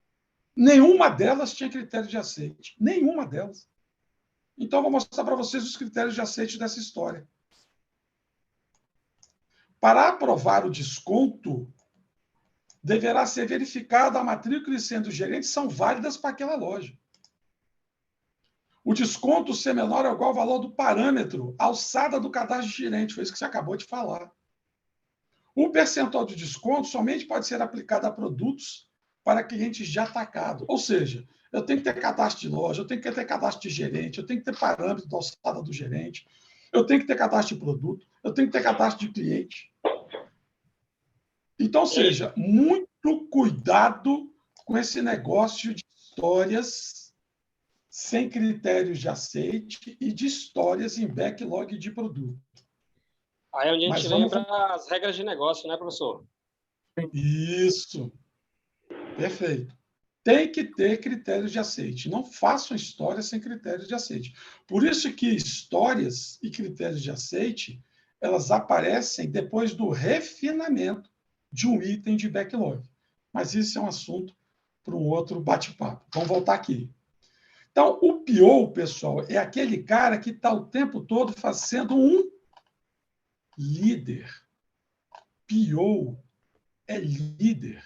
Nenhuma delas tinha critério de aceite. Nenhuma delas. Então, eu vou mostrar para vocês os critérios de aceite dessa história. Para aprovar o desconto, deverá ser verificada a matrícula e sendo gerente são válidas para aquela loja. O desconto ser menor ou igual ao valor do parâmetro, alçada do cadastro de gerente, foi isso que você acabou de falar. O percentual de desconto somente pode ser aplicado a produtos para clientes de atacado. Ou seja, eu tenho que ter cadastro de loja, eu tenho que ter cadastro de gerente, eu tenho que ter parâmetro da alçada do gerente, eu tenho que ter cadastro de produto, eu tenho que ter cadastro de cliente. Então, ou seja, muito cuidado com esse negócio de histórias sem critérios de aceite e de histórias em backlog de produto. Aí é onde a gente vem para as regras de negócio, né, professor? Isso. Perfeito. Tem que ter critérios de aceite. Não façam histórias sem critérios de aceite. Por isso que histórias e critérios de aceite, elas aparecem depois do refinamento de um item de backlog. Mas isso é um assunto para um outro bate-papo. Vamos voltar aqui. Então, o PO, pessoal, é aquele cara que está o tempo todo fazendo um líder. PO é líder,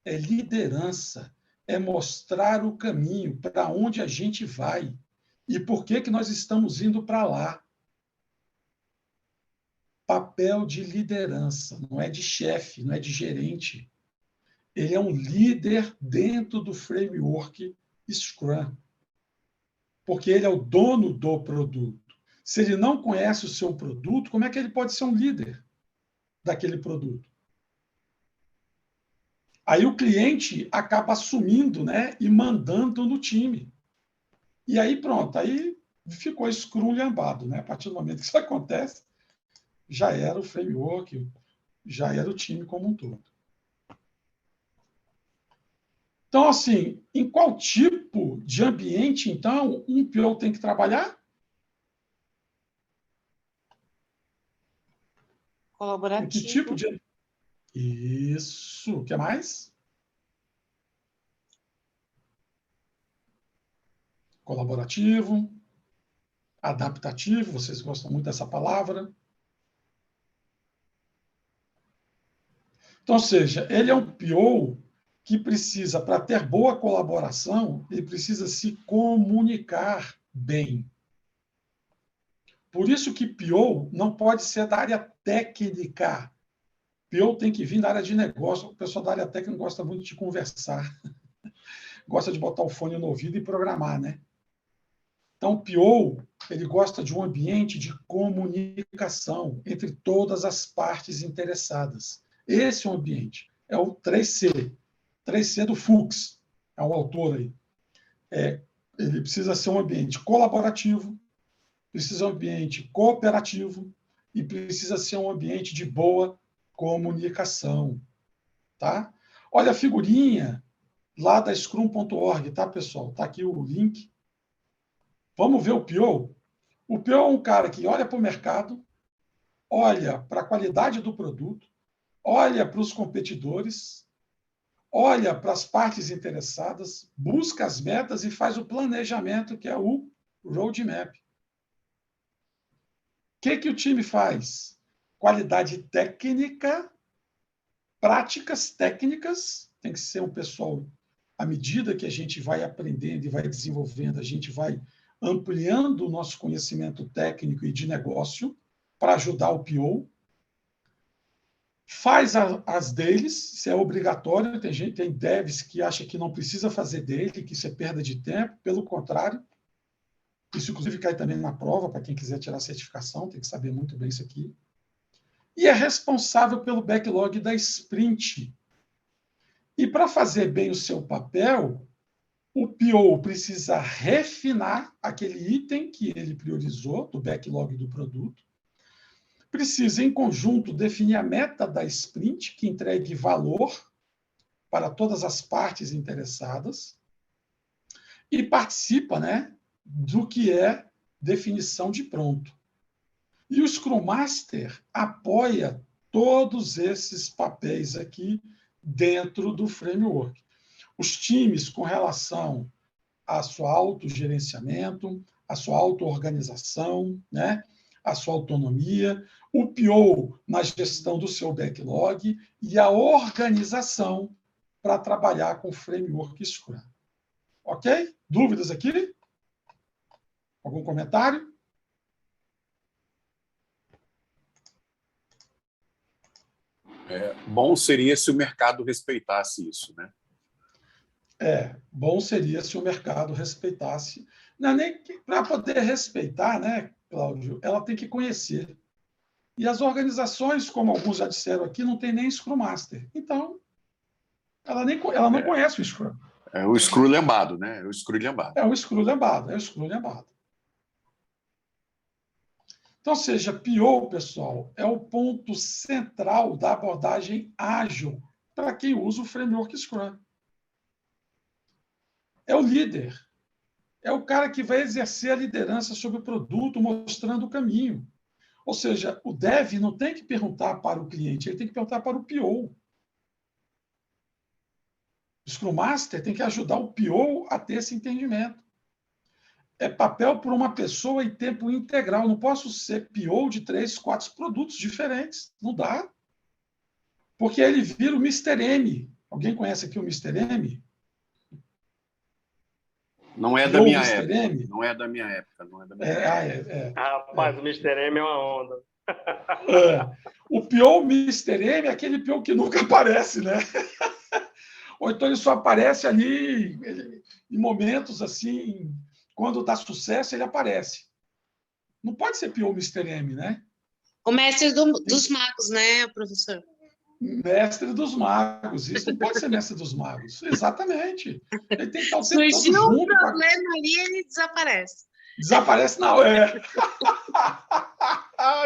é liderança, é mostrar o caminho para onde a gente vai e por que nós estamos indo para lá. Papel de liderança, não é de chefe, não é de gerente. Ele é um líder dentro do framework Scrum, porque ele é o dono do produto. Se ele não conhece o seu produto, como é que ele pode ser um líder daquele produto? Aí o cliente acaba assumindo, né, e mandando no time. E aí pronto, aí ficou escrulhambado, né? A partir do momento que isso acontece, já era o framework, já era o time como um todo. Então, assim, em qual tipo de ambiente, então, um PO tem que trabalhar? Colaborativo. Em que tipo de... Isso. O que mais? Colaborativo, adaptativo, vocês gostam muito dessa palavra. Então, ou seja, ele é um PO que precisa, para ter boa colaboração, ele precisa se comunicar bem. Por isso que PO não pode ser da área técnica. PO tem que vir da área de negócio. O pessoal da área técnica gosta muito de conversar. Gosta de botar o fone no ouvido e programar, né? Então, o PO, ele gosta de um ambiente de comunicação entre todas as partes interessadas. Esse é o ambiente. É o 3C. 3C do Fuchs. É o autor aí. Ele precisa ser um ambiente colaborativo, precisa ser um ambiente cooperativo e precisa ser um ambiente de boa comunicação. Tá? Olha a figurinha lá da Scrum.org, tá, pessoal? Está aqui o link. Vamos ver o PO? O PO é um cara que olha para o mercado, olha para a qualidade do produto, olha para os competidores, olha para as partes interessadas, busca as metas e faz o planejamento, que é o roadmap. O que o time faz? Qualidade técnica, práticas técnicas, tem que ser um pessoal, à medida que a gente vai aprendendo e vai desenvolvendo, a gente vai ampliando o nosso conhecimento técnico e de negócio para ajudar o PO. Faz as deles, se é obrigatório. Tem devs que acha que não precisa fazer dele, que isso é perda de tempo. Pelo contrário, isso inclusive cai também na prova, para quem quiser tirar a certificação, tem que saber muito bem isso aqui. E é responsável pelo backlog da sprint. E para fazer bem o seu papel, o PO precisa refinar aquele item que ele priorizou do backlog do produto, precisa, em conjunto, definir a meta da sprint, que entregue valor para todas as partes interessadas, e participa, né, do que é definição de pronto. E o Scrum Master apoia todos esses papéis aqui dentro do framework. Os times com relação a seu autogerenciamento, a sua auto-organização, né? A sua autonomia, o PO na gestão do seu backlog e a organização para trabalhar com o framework Scrum. Ok? Dúvidas aqui? Algum comentário? Bom seria se o mercado respeitasse isso, né? Bom seria se o mercado respeitasse. Não é nem para poder respeitar, né, Cláudio? Ela tem que conhecer. E as organizações, como alguns já disseram aqui, não tem nem Scrum Master. Então, ela não conhece o Scrum. É o Scrum lembado, né? É o Scrum lembado. É o Scrum lembado. Então, seja, PO, pessoal, é o ponto central da abordagem ágil para quem usa o framework Scrum. É o líder. É o cara que vai exercer a liderança sobre o produto, mostrando o caminho. Ou seja, o dev não tem que perguntar para o cliente, ele tem que perguntar para o PO. O Scrum Master tem que ajudar o PO a ter esse entendimento. É papel por uma pessoa em tempo integral. Não posso ser PO de 3, 4 produtos diferentes. Não dá. Porque ele vira o Mr. M. Alguém conhece aqui o Mr. M? Não é da minha época. Não é da minha época. Rapaz, o Mr. M é uma onda. O PO Mr. M é aquele PO que nunca aparece, né? Ou então ele só aparece ali em momentos assim, quando dá sucesso, ele aparece. Não pode ser PO Mr. M, né? O mestre dos magos, né, professor? Mestre dos magos. Isso não pode ser mestre dos magos. Exatamente. Ele tem que estar o tempo todo Surgiu junto. Um problema ali e ele desaparece. Desaparece não,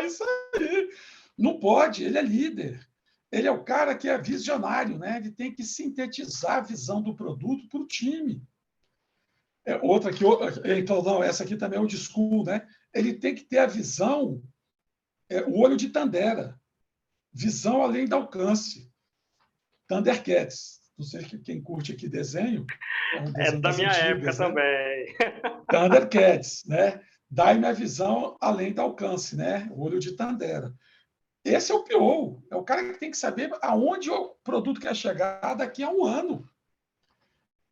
Isso aí. Não pode, ele é líder. Ele é o cara que é visionário, né? Ele tem que sintetizar a visão do produto para o time. Outra que, então, não, essa aqui também é o old school, né? Ele tem que ter a visão, o olho de Tandera, visão além do alcance. Thundercats. Não sei quem curte aqui desenho. É da minha época também. Thundercats, né? Dá-me a visão além do alcance, né? O olho de Tandera. Esse é o PO, é o cara que tem que saber aonde o produto quer chegar daqui a um ano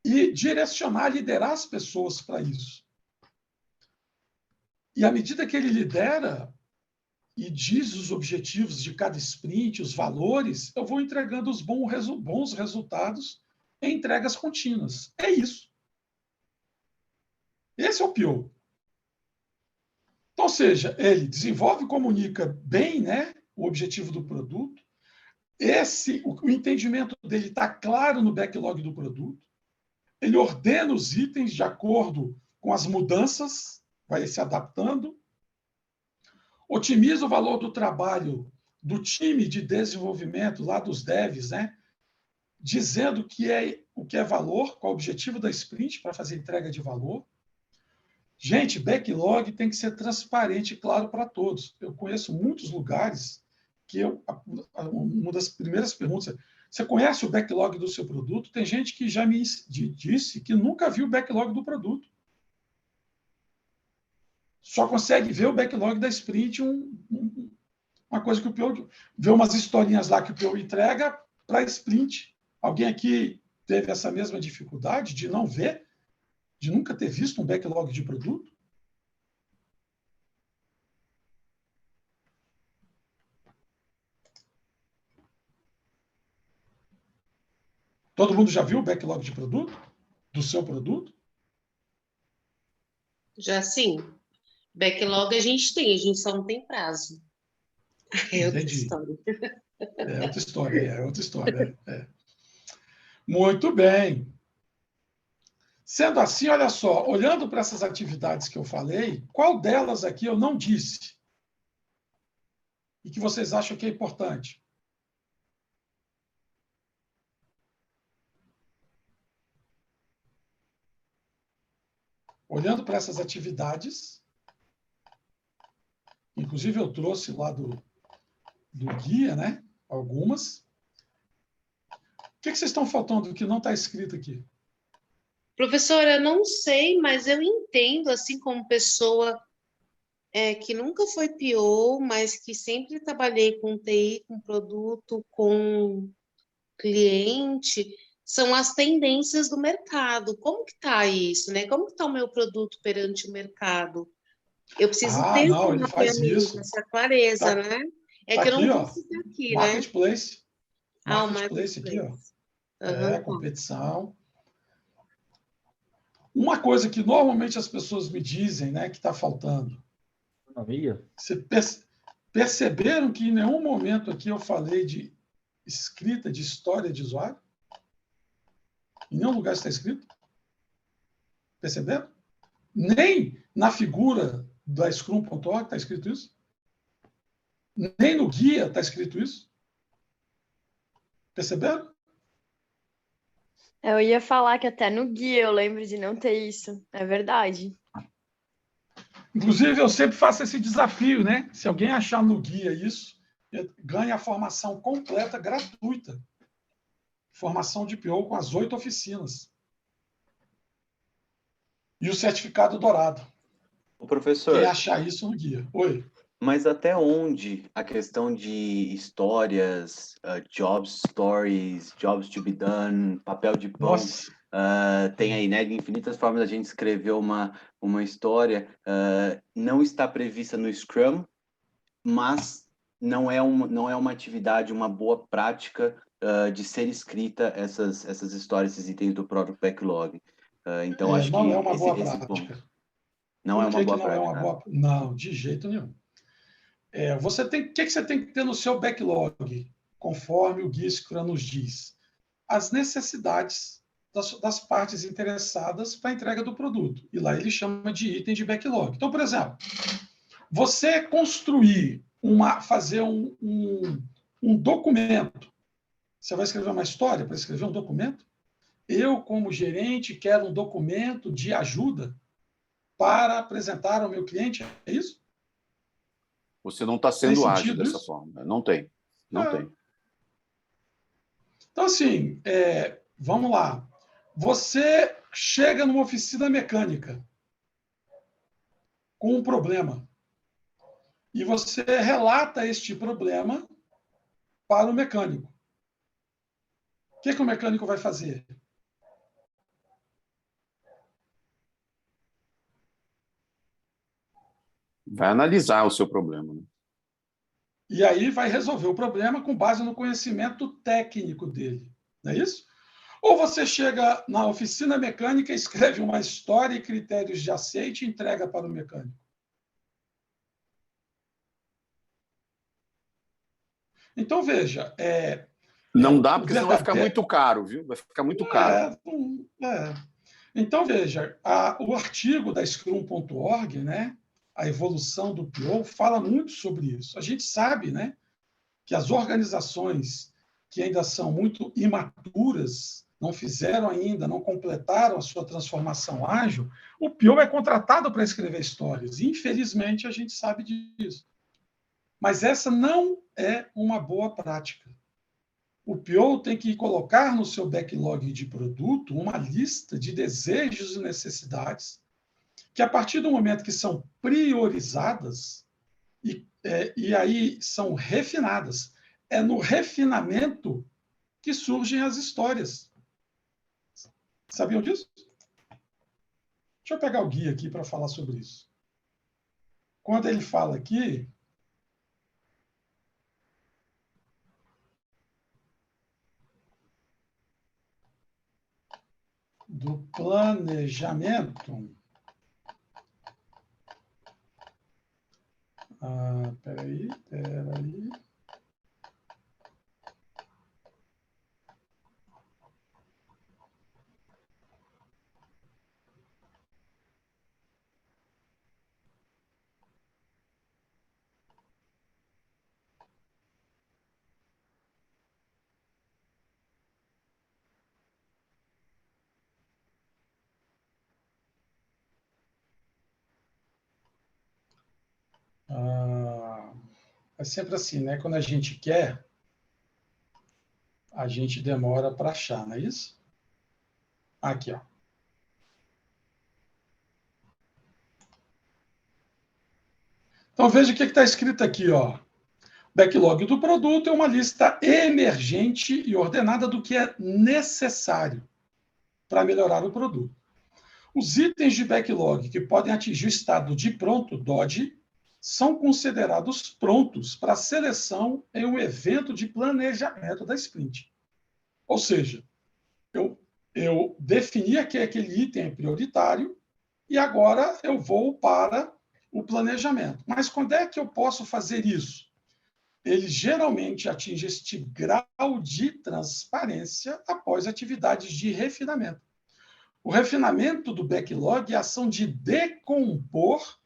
e direcionar, liderar as pessoas para isso. E à medida que ele lidera e diz os objetivos de cada sprint, os valores, eu vou entregando os bons resultados em entregas contínuas. É isso. Esse é o PO. Então, ou seja, ele desenvolve e comunica bem, né, o objetivo do produto. O entendimento dele está claro no backlog do produto. Ele ordena os itens de acordo com as mudanças, vai se adaptando. Otimiza o valor do trabalho do time de desenvolvimento, lá dos devs, né? Dizendo o que é valor, qual é o objetivo da sprint para fazer entrega de valor. Gente, backlog tem que ser transparente e claro para todos. Eu conheço muitos lugares que uma das primeiras perguntas é: você conhece o backlog do seu produto? Tem gente que já me disse que nunca viu o backlog do produto. Só consegue ver o backlog da sprint, uma coisa que o PO vê umas historinhas lá que o PO entrega para a sprint. Alguém aqui teve essa mesma dificuldade de não ver, de nunca ter visto um backlog de produto? Todo mundo já viu o backlog de produto? Do seu produto? Já sim. Backlog a gente só não tem prazo. É outra história. É outra história. Muito bem. Sendo assim, olha só, olhando para essas atividades que eu falei, qual delas aqui eu não disse? E que vocês acham que é importante? Olhando para essas atividades, inclusive eu trouxe lá do guia, né? Algumas. O que vocês estão faltando que não está escrito aqui? Professora, eu não sei, mas eu entendo, assim, como pessoa que nunca foi PO, mas que sempre trabalhei com TI, com produto, com cliente, são as tendências do mercado. Como que está isso, né? Como que está o meu produto perante o mercado? Eu preciso ter ele faz isso. essa clareza, né? É que eu não disse aqui, Marketplace. né? Marketplace aqui, ó. Competição. Uma coisa que normalmente as pessoas me dizem, né, que está faltando. Perceberam que em nenhum momento aqui eu falei de escrita, de história de usuário? Em nenhum lugar está escrito? Perceberam? Nem na figura da Scrum.org está escrito isso? Nem no guia está escrito isso? Perceberam? Eu ia falar que até no guia eu lembro de não ter isso. É verdade. Inclusive, eu sempre faço esse desafio, né? Se alguém achar no guia isso, ganha a formação completa, gratuita. Formação de PO com as 8 oficinas. E o certificado dourado. O professor. Quem achar isso no guia. Oi. Mas até onde a questão de histórias, job stories, jobs to be done, papel de pão, tem aí, né, de infinitas formas a gente escrever uma história, não está prevista no Scrum, mas não é uma atividade, uma boa prática de ser escrita essas histórias, esses itens do próprio backlog. Então, acho não que é uma boa esse prática. ponto não é uma boa prática. Não, de jeito nenhum. O que você tem que ter no seu backlog, conforme o guia Scrum nos diz? As necessidades das partes interessadas para a entrega do produto. E lá ele chama de item de backlog. Então, por exemplo, você construir, fazer um documento. Você vai escrever uma história para escrever um documento? Eu, como gerente, quero um documento de ajuda para apresentar ao meu cliente. É isso? Você não está sendo ágil dessa forma. Não tem. Não tem. Então, assim, vamos lá. Você chega numa oficina mecânica com um problema e você relata este problema para o mecânico. O que o mecânico vai fazer? Vai analisar o seu problema. Né? E aí vai resolver o problema com base no conhecimento técnico dele. Não é isso? Ou você chega na oficina mecânica, escreve uma história e critérios de aceite e entrega para o mecânico. Então, veja... não dá, porque senão vai ficar muito caro, viu? Vai ficar muito caro. Então, veja, o artigo da Scrum.org, né? A evolução do PO, fala muito sobre isso. A gente sabe, né, que as organizações que ainda são muito imaturas, não fizeram ainda, não completaram a sua transformação ágil, o PO é contratado para escrever histórias. E, infelizmente, a gente sabe disso. Mas essa não é uma boa prática. O PO tem que colocar no seu backlog de produto uma lista de desejos e necessidades que, a partir do momento que são priorizadas e aí são refinadas, é no refinamento que surgem as histórias. Sabiam disso? Deixa eu pegar o guia aqui para falar sobre isso. Quando ele fala aqui... do planejamento... Peraí. É sempre assim, né? Quando a gente quer, a gente demora para achar, não é isso? Aqui, ó. Então, veja o que está escrito aqui, ó. Backlog do produto é uma lista emergente e ordenada do que é necessário para melhorar o produto. Os itens de backlog que podem atingir o estado de pronto, DOD, são considerados prontos para seleção em um evento de planejamento da sprint. Ou seja, eu defini que aquele item é prioritário e agora eu vou para o planejamento. Mas quando é que eu posso fazer isso? Ele geralmente atinge este grau de transparência após atividades de refinamento. O refinamento do backlog é a ação de decompor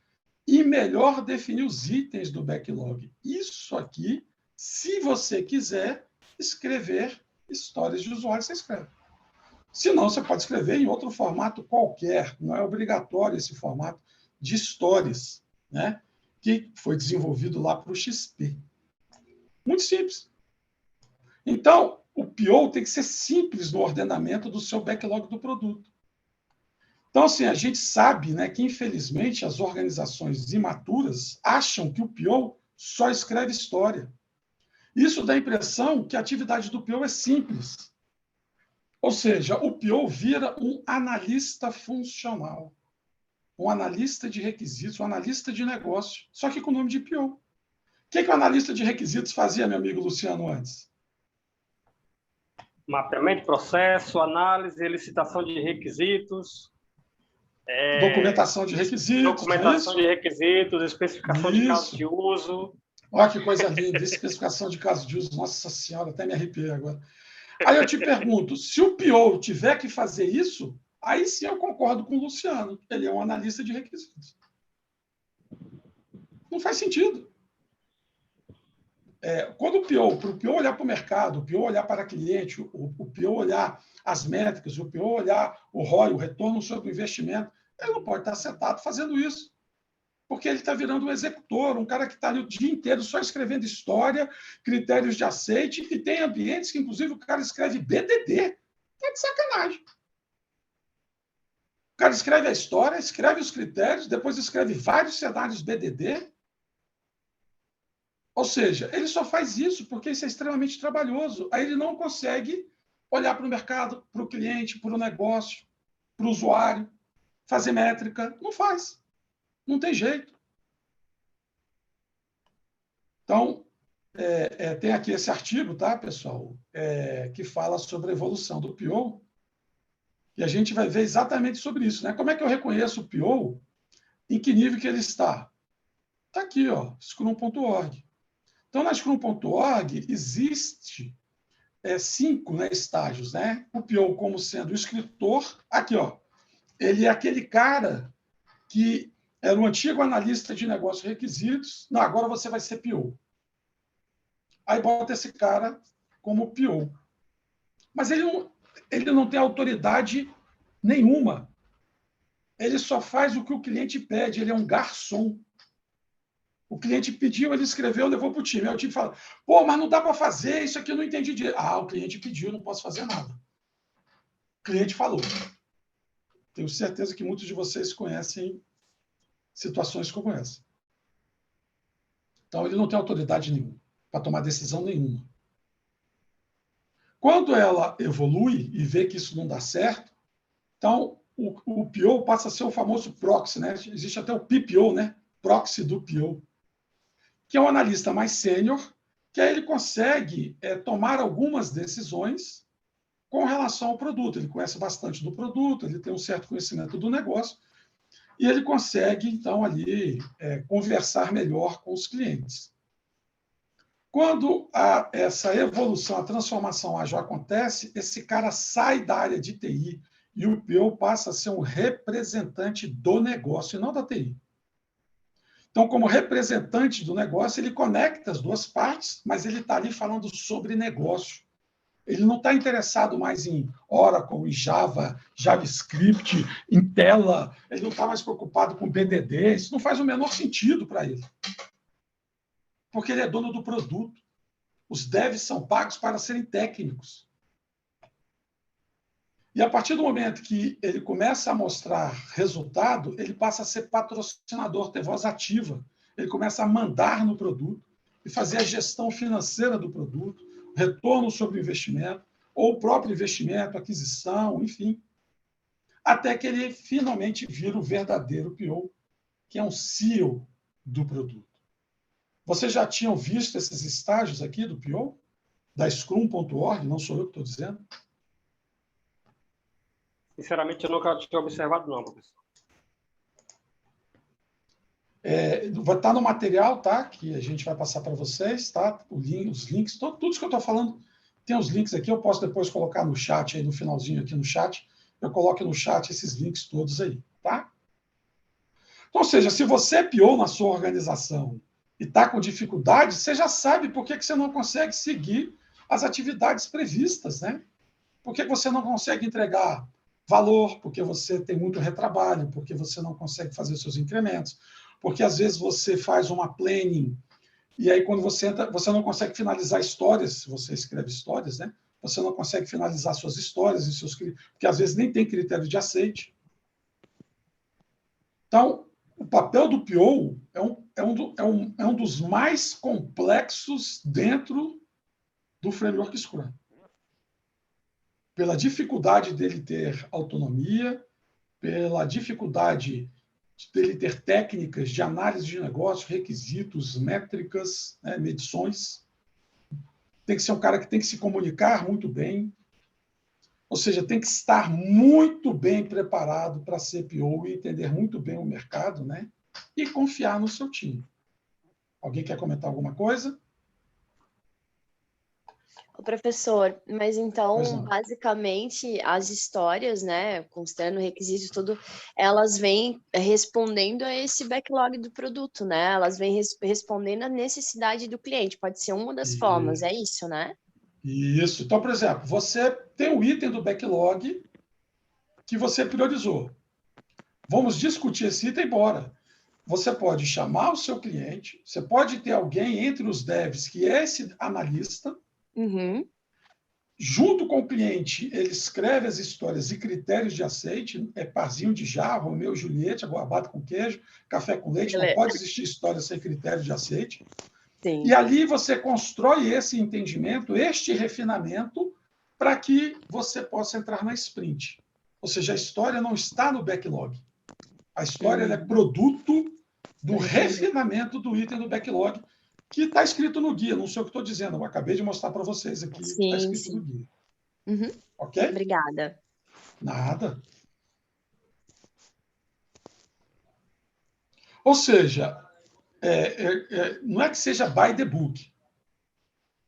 e melhor definir os itens do backlog. Isso aqui, se você quiser escrever histórias de usuário, você escreve. Se não, você pode escrever em outro formato qualquer, não é obrigatório esse formato de stories, né? Que foi desenvolvido lá para o XP. Muito simples. Então, o PO tem que ser simples no ordenamento do seu backlog do produto. Então, assim, a gente sabe, né, que, infelizmente, as organizações imaturas acham que o PO só escreve história. Isso dá a impressão que a atividade do PO é simples. Ou seja, o PO vira um analista funcional, um analista de requisitos, um analista de negócio, só que com o nome de PO. O que o analista de requisitos fazia, meu amigo Luciano, antes? Mapeamento de processo, análise, licitação de requisitos. Documentação de requisitos. Documentação de requisitos, especificação de casos de uso. Olha que coisa linda, especificação de casos de uso. Nossa Senhora, até me arrepiei agora. Aí eu te pergunto, se o PO tiver que fazer isso, aí sim eu concordo com o Luciano. Ele é um analista de requisitos. Não faz sentido. Quando para o PO olhar para o mercado, o PO olhar para cliente, o PO olhar as métricas, o PO olhar o ROI, o retorno sobre o investimento, ele não pode estar sentado fazendo isso. Porque ele está virando um executor, um cara que está ali o dia inteiro só escrevendo história, critérios de aceite, e tem ambientes que, inclusive, o cara escreve BDD. Está de sacanagem. O cara escreve a história, escreve os critérios, depois escreve vários cenários BDD. Ou seja, ele só faz isso porque isso é extremamente trabalhoso. Aí ele não consegue olhar para o mercado, para o cliente, para o negócio, para o usuário, fazer métrica. Não faz. Não tem jeito. Então, tem aqui esse artigo, tá, pessoal, que fala sobre a evolução do PO, e a gente vai ver exatamente sobre isso, né? Como é que eu reconheço o PO? Em que nível que ele está? Está aqui, ó, scrum.org. Então, na scrum.org existe 5 estágios, né? O PO como sendo o escritor, aqui, ó, ele é aquele cara que era um antigo analista de negócios e requisitos. Não, agora você vai ser PO. Aí bota esse cara como PO. Mas ele não tem autoridade nenhuma. Ele só faz o que o cliente pede. Ele é um garçom. O cliente pediu, ele escreveu, levou para o time. Aí o time fala, pô, mas não dá para fazer, isso aqui eu não entendi direito. Ah, o cliente pediu, não posso fazer nada. O cliente falou. Tenho certeza que muitos de vocês conhecem situações como essa. Então, ele não tem autoridade nenhuma para tomar decisão nenhuma. Quando ela evolui e vê que isso não dá certo, então o PO passa a ser o famoso proxy, né? Existe até o PPO, né? Proxy do PO, que é um analista mais sênior, que aí ele consegue tomar algumas decisões com relação ao produto. Ele conhece bastante do produto, ele tem um certo conhecimento do negócio, e ele consegue, então, ali conversar melhor com os clientes. Quando essa evolução, a transformação ágil acontece, esse cara sai da área de TI e o PO passa a ser um representante do negócio e não da TI. Então, como representante do negócio, ele conecta as duas partes, mas ele está ali falando sobre negócio. Ele não está interessado mais em Oracle, em Java, JavaScript, em tela. Ele não está mais preocupado com BDD. Isso não faz o menor sentido para ele. Porque ele é dono do produto. Os devs são pagos para serem técnicos. E a partir do momento que ele começa a mostrar resultado, ele passa a ser patrocinador, ter voz ativa. Ele começa a mandar no produto e fazer a gestão financeira do produto, retorno sobre o investimento, ou o próprio investimento, aquisição, enfim. Até que ele finalmente vira o verdadeiro PO, que é um CEO do produto. Vocês já tinham visto esses estágios aqui do PO? Da Scrum.org, não sou eu que estou dizendo. Sinceramente, eu nunca tinha observado, não, professor. Vai estar no material, tá? Que a gente vai passar para vocês, tá? Os links, tudo isso que eu estou falando, tem os links aqui, eu posso depois colocar no chat, aí no finalzinho aqui no chat, eu coloco no chat esses links todos aí, tá? Então, ou seja, se você é PO na sua organização e está com dificuldade, você já sabe por que você não consegue seguir as atividades previstas, né? Por que você não consegue entregar valor, porque você tem muito retrabalho, porque você não consegue fazer seus incrementos, porque às vezes você faz uma planning e aí quando você entra, você não consegue finalizar histórias, se você escreve histórias, né? Você não consegue finalizar suas histórias e seus, porque às vezes nem tem critério de aceite. Então, o papel do PO é um dos mais complexos dentro do framework Scrum. Pela dificuldade dele ter autonomia, pela dificuldade dele ter técnicas de análise de negócio, requisitos, métricas, né, medições. Tem que ser um cara que tem que se comunicar muito bem, ou seja, tem que estar muito bem preparado para ser PO e entender muito bem o mercado, né, e confiar no seu time. Alguém quer comentar alguma coisa? Professor, mas então, basicamente, as histórias, né, considerando requisitos e tudo, elas vêm respondendo a esse backlog do produto, né? Elas vêm respondendo à necessidade do cliente. Pode ser uma das formas, é isso, né? Isso. Então, por exemplo, você tem um item do backlog que você priorizou. Vamos discutir esse item, bora. Você pode chamar o seu cliente, você pode ter alguém entre os devs que é esse analista. Uhum. Junto com o cliente, ele escreve as histórias e critérios de aceite, parzinho de jarro, Romeu e Julieta, goiabada com queijo, café com leite, não pode existir história sem critério de aceite. Sim. E ali você constrói esse entendimento, este refinamento, para que você possa entrar na sprint. Ou seja, a história não está no backlog. A história ela é produto do refinamento do item do backlog, que está escrito no guia, não sei o que estou dizendo, eu acabei de mostrar para vocês aqui, está escrito no guia. Uhum. Ok? Obrigada. Nada. Ou seja, não é que seja by the book,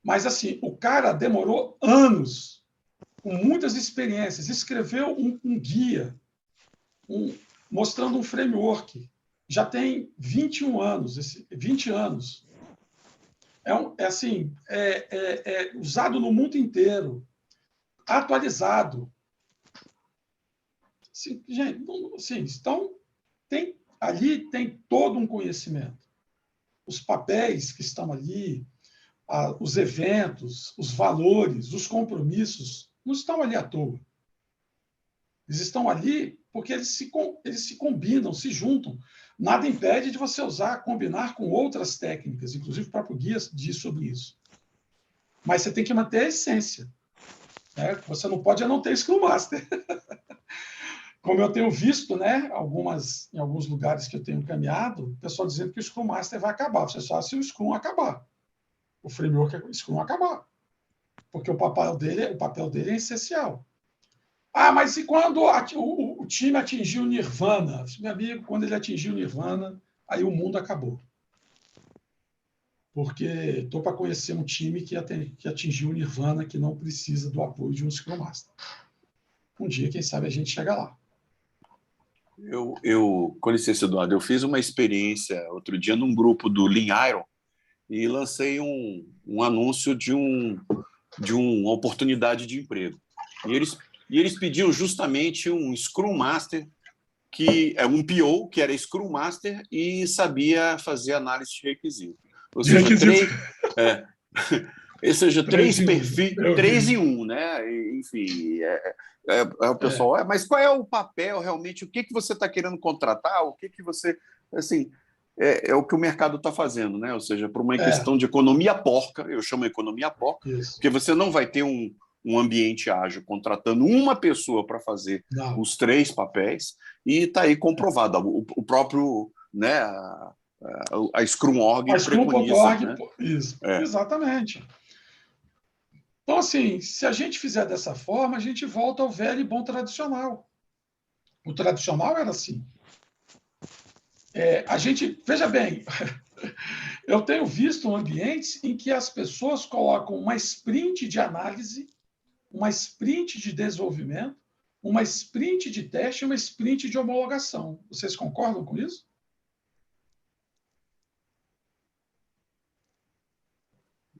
mas assim, o cara demorou anos, com muitas experiências, escreveu um guia, mostrando um framework, já tem 21 anos, 20 anos. É usado no mundo inteiro, atualizado. Assim, gente, assim, então, ali tem todo um conhecimento. Os papéis que estão ali, os eventos, os valores, os compromissos, não estão ali à toa. Eles estão ali porque eles se combinam, se juntam. Nada impede de você combinar com outras técnicas, inclusive o próprio guia diz sobre isso. Mas você tem que manter a essência. Né? Você não pode não ter Scrum Master. Como eu tenho visto, né, em alguns lugares que eu tenho caminhado, o pessoal dizendo que o Scrum Master vai acabar. Você só se o Scrum acabar. O framework Scrum acabar. Porque o papel dele é essencial. Mas e quando o time atingiu o Nirvana? Meu amigo, quando ele atingiu o Nirvana, aí o mundo acabou. Porque estou para conhecer um time que atingiu o Nirvana, que não precisa do apoio de um Scrum Master. Um dia, quem sabe, a gente chega lá. Com licença, Eduardo, eu fiz uma experiência outro dia num grupo do Lean Iron e lancei um anúncio de uma oportunidade de emprego. E eles pediam justamente um Scrum Master, que é um PO, que era Scrum Master e sabia fazer análise de requisito. Ou seja, três perfis, 3 em 1, né? Enfim, o pessoal, mas qual é o papel realmente? O que você está querendo contratar? O que você... Assim, é o que o mercado está fazendo, né? Ou seja, por uma questão de economia porca, eu chamo economia porca, porque você não vai ter um ambiente ágil contratando uma pessoa para fazer os 3 papéis, e está aí comprovado. O próprio, né, a Scrum.org preconiza. Né? Isso, exatamente. Então, assim, se a gente fizer dessa forma, a gente volta ao velho e bom tradicional. O tradicional era assim. Veja bem, eu tenho visto ambientes em que as pessoas colocam uma sprint de análise, uma sprint de desenvolvimento, uma sprint de teste e uma sprint de homologação. Vocês concordam com isso?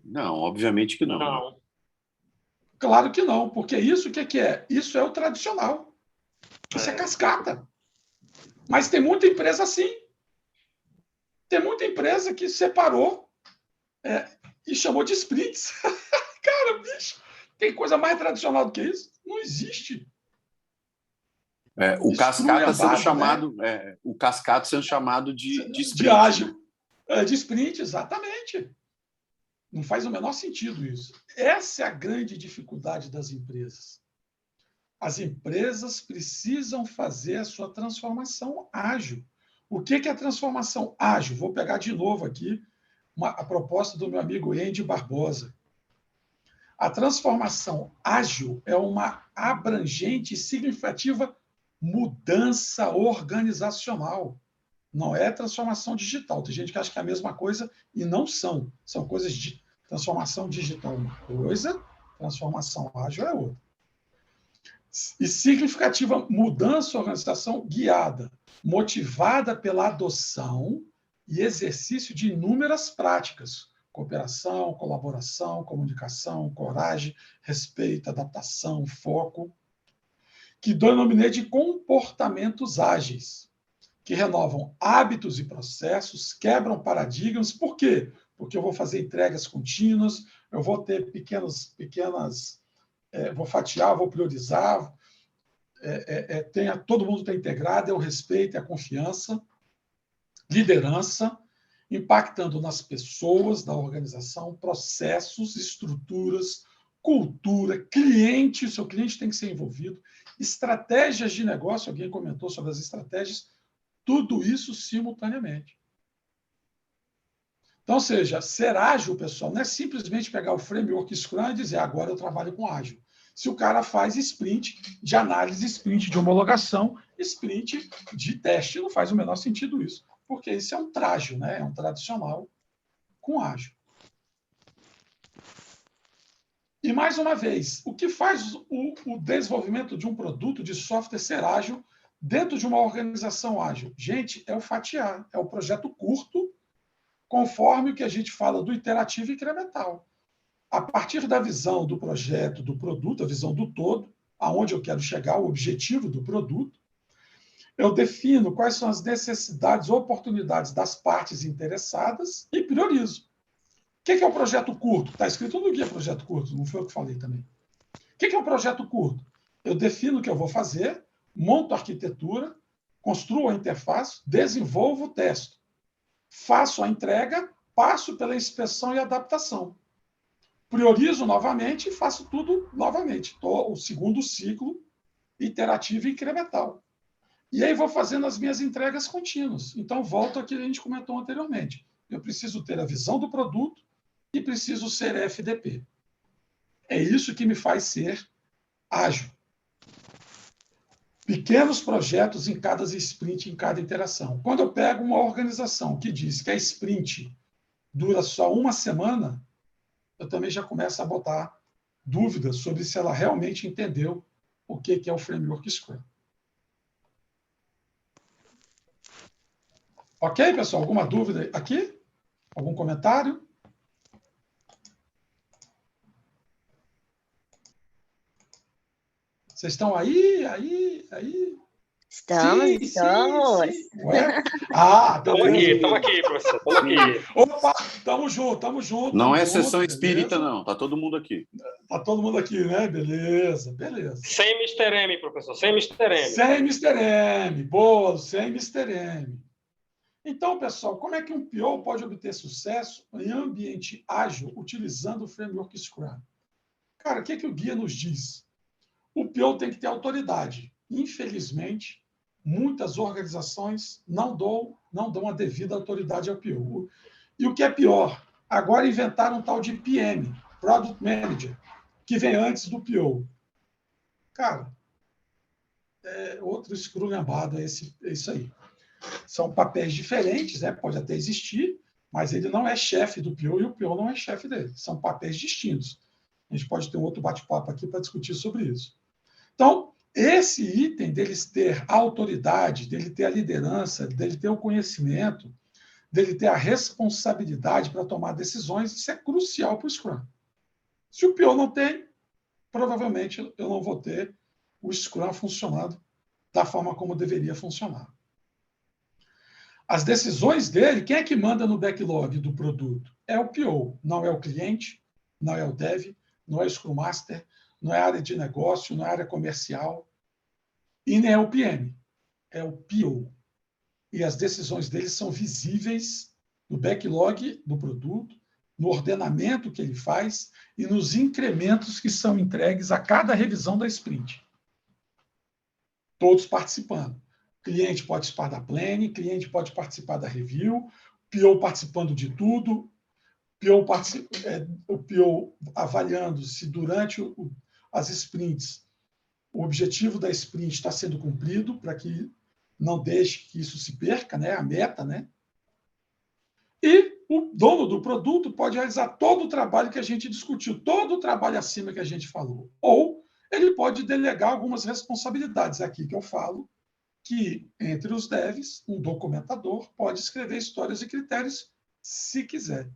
Não, obviamente que não. Não. Claro que não, porque isso o que é? Isso é o tradicional. Isso é cascata. Mas tem muita empresa assim. Tem muita empresa que separou e chamou de sprints. Cara, bicho, tem coisa mais tradicional do que isso? Não existe. O cascata sendo chamado, o cascata sendo chamado de sprint. De ágil. De sprint, exatamente. Não faz o menor sentido isso. Essa é a grande dificuldade das empresas. As empresas precisam fazer a sua transformação ágil. O que é a transformação ágil? Vou pegar de novo aqui a proposta do meu amigo Andy Barbosa. A transformação ágil é uma abrangente e significativa mudança organizacional. Não é transformação digital. Tem gente que acha que é a mesma coisa e não são. São coisas de transformação digital uma coisa, transformação ágil é outra. E significativa mudança organização guiada, motivada pela adoção e exercício de inúmeras práticas, cooperação, colaboração, comunicação, coragem, respeito, adaptação, foco, que denominei de comportamentos ágeis, que renovam hábitos e processos, quebram paradigmas. Por quê? Porque eu vou fazer entregas contínuas, eu vou ter vou fatiar, vou priorizar, todo mundo está integrado, é o respeito, é a confiança, liderança, impactando nas pessoas da organização, processos, estruturas, cultura, cliente, o seu cliente tem que ser envolvido, estratégias de negócio, alguém comentou sobre as estratégias, tudo isso simultaneamente. Então, ou seja, ser ágil, pessoal, não é simplesmente pegar o framework Scrum e dizer agora eu trabalho com ágil. Se o cara faz sprint de análise, sprint de homologação, sprint de teste, não faz o menor sentido isso, porque isso é um trágio, né? É um tradicional com ágil. E, mais uma vez, o que faz o desenvolvimento de um produto de software ser ágil dentro de uma organização ágil? Gente, é o fatiar, é o projeto curto, conforme o que a gente fala do iterativo e incremental. A partir da visão do projeto, do produto, a visão do todo, aonde eu quero chegar, o objetivo do produto, eu defino quais são as necessidades, oportunidades das partes interessadas e priorizo. O que é o projeto curto? Está escrito no guia projeto curto, não foi eu que falei também. O que é o projeto curto? Eu defino o que eu vou fazer, monto a arquitetura, construo a interface, desenvolvo o teste. Faço a entrega, passo pela inspeção e adaptação. Priorizo novamente e faço tudo novamente. O segundo ciclo iterativo e incremental. E aí vou fazendo as minhas entregas contínuas. Então, volto ao que a gente comentou anteriormente. Eu preciso ter a visão do produto e preciso ser FDP. É isso que me faz ser ágil. Pequenos projetos em cada sprint, em cada interação. Quando eu pego uma organização que diz que a sprint dura só uma semana, eu também já começo a botar dúvidas sobre se ela realmente entendeu o que é o framework Scrum. Ok, pessoal? Alguma dúvida aqui? Algum comentário? Vocês estão aí? Estamos. Sim. Ué? Estamos aqui, professor. Estamos aqui. Opa, estamos juntos. Não é sessão espírita, beleza? Não. Está todo mundo aqui. Está todo mundo aqui, né? Beleza. Sem Mr. M, professor. Sem Mr. M. Sem Mr. M. Boa, sem Mr. M. Então, pessoal, como é que um PO pode obter sucesso em ambiente ágil utilizando o framework Scrum? Cara, o que o guia nos diz? O PO tem que ter autoridade. Infelizmente, muitas organizações não dão a devida autoridade ao PO. E o que é pior, agora inventaram um tal de PM, Product Manager, que vem antes do PO. Cara, outro esculhambado, é isso aí. São papéis diferentes, né? Pode até existir, mas ele não é chefe do PO e o PO não é chefe dele. São papéis distintos. A gente pode ter um outro bate-papo aqui para discutir sobre isso. Então, esse item deles ter a autoridade, dele ter a liderança, dele ter o conhecimento, dele ter a responsabilidade para tomar decisões, isso é crucial para o Scrum. Se o PO não tem, provavelmente eu não vou ter o Scrum funcionando da forma como deveria funcionar. As decisões dele, quem é que manda no backlog do produto? É o PO, não é o cliente, não é o Dev, não é o Scrum Master, não é a área de negócio, não é a área comercial, e nem é o PM, é o PO. E as decisões dele são visíveis no backlog do produto, no ordenamento que ele faz e nos incrementos que são entregues a cada revisão da sprint. Todos participando. O cliente pode participar da planning, o cliente pode participar da review, PO participando de tudo, o PO avaliando se durante as sprints o objetivo da sprint está sendo cumprido, para que não deixe que isso se perca, né, a meta, né? E o dono do produto pode realizar todo o trabalho que a gente discutiu, todo o trabalho acima que a gente falou. Ou ele pode delegar algumas responsabilidades. Aqui que eu falo que, entre os devs, um documentador pode escrever histórias e critérios se quiser.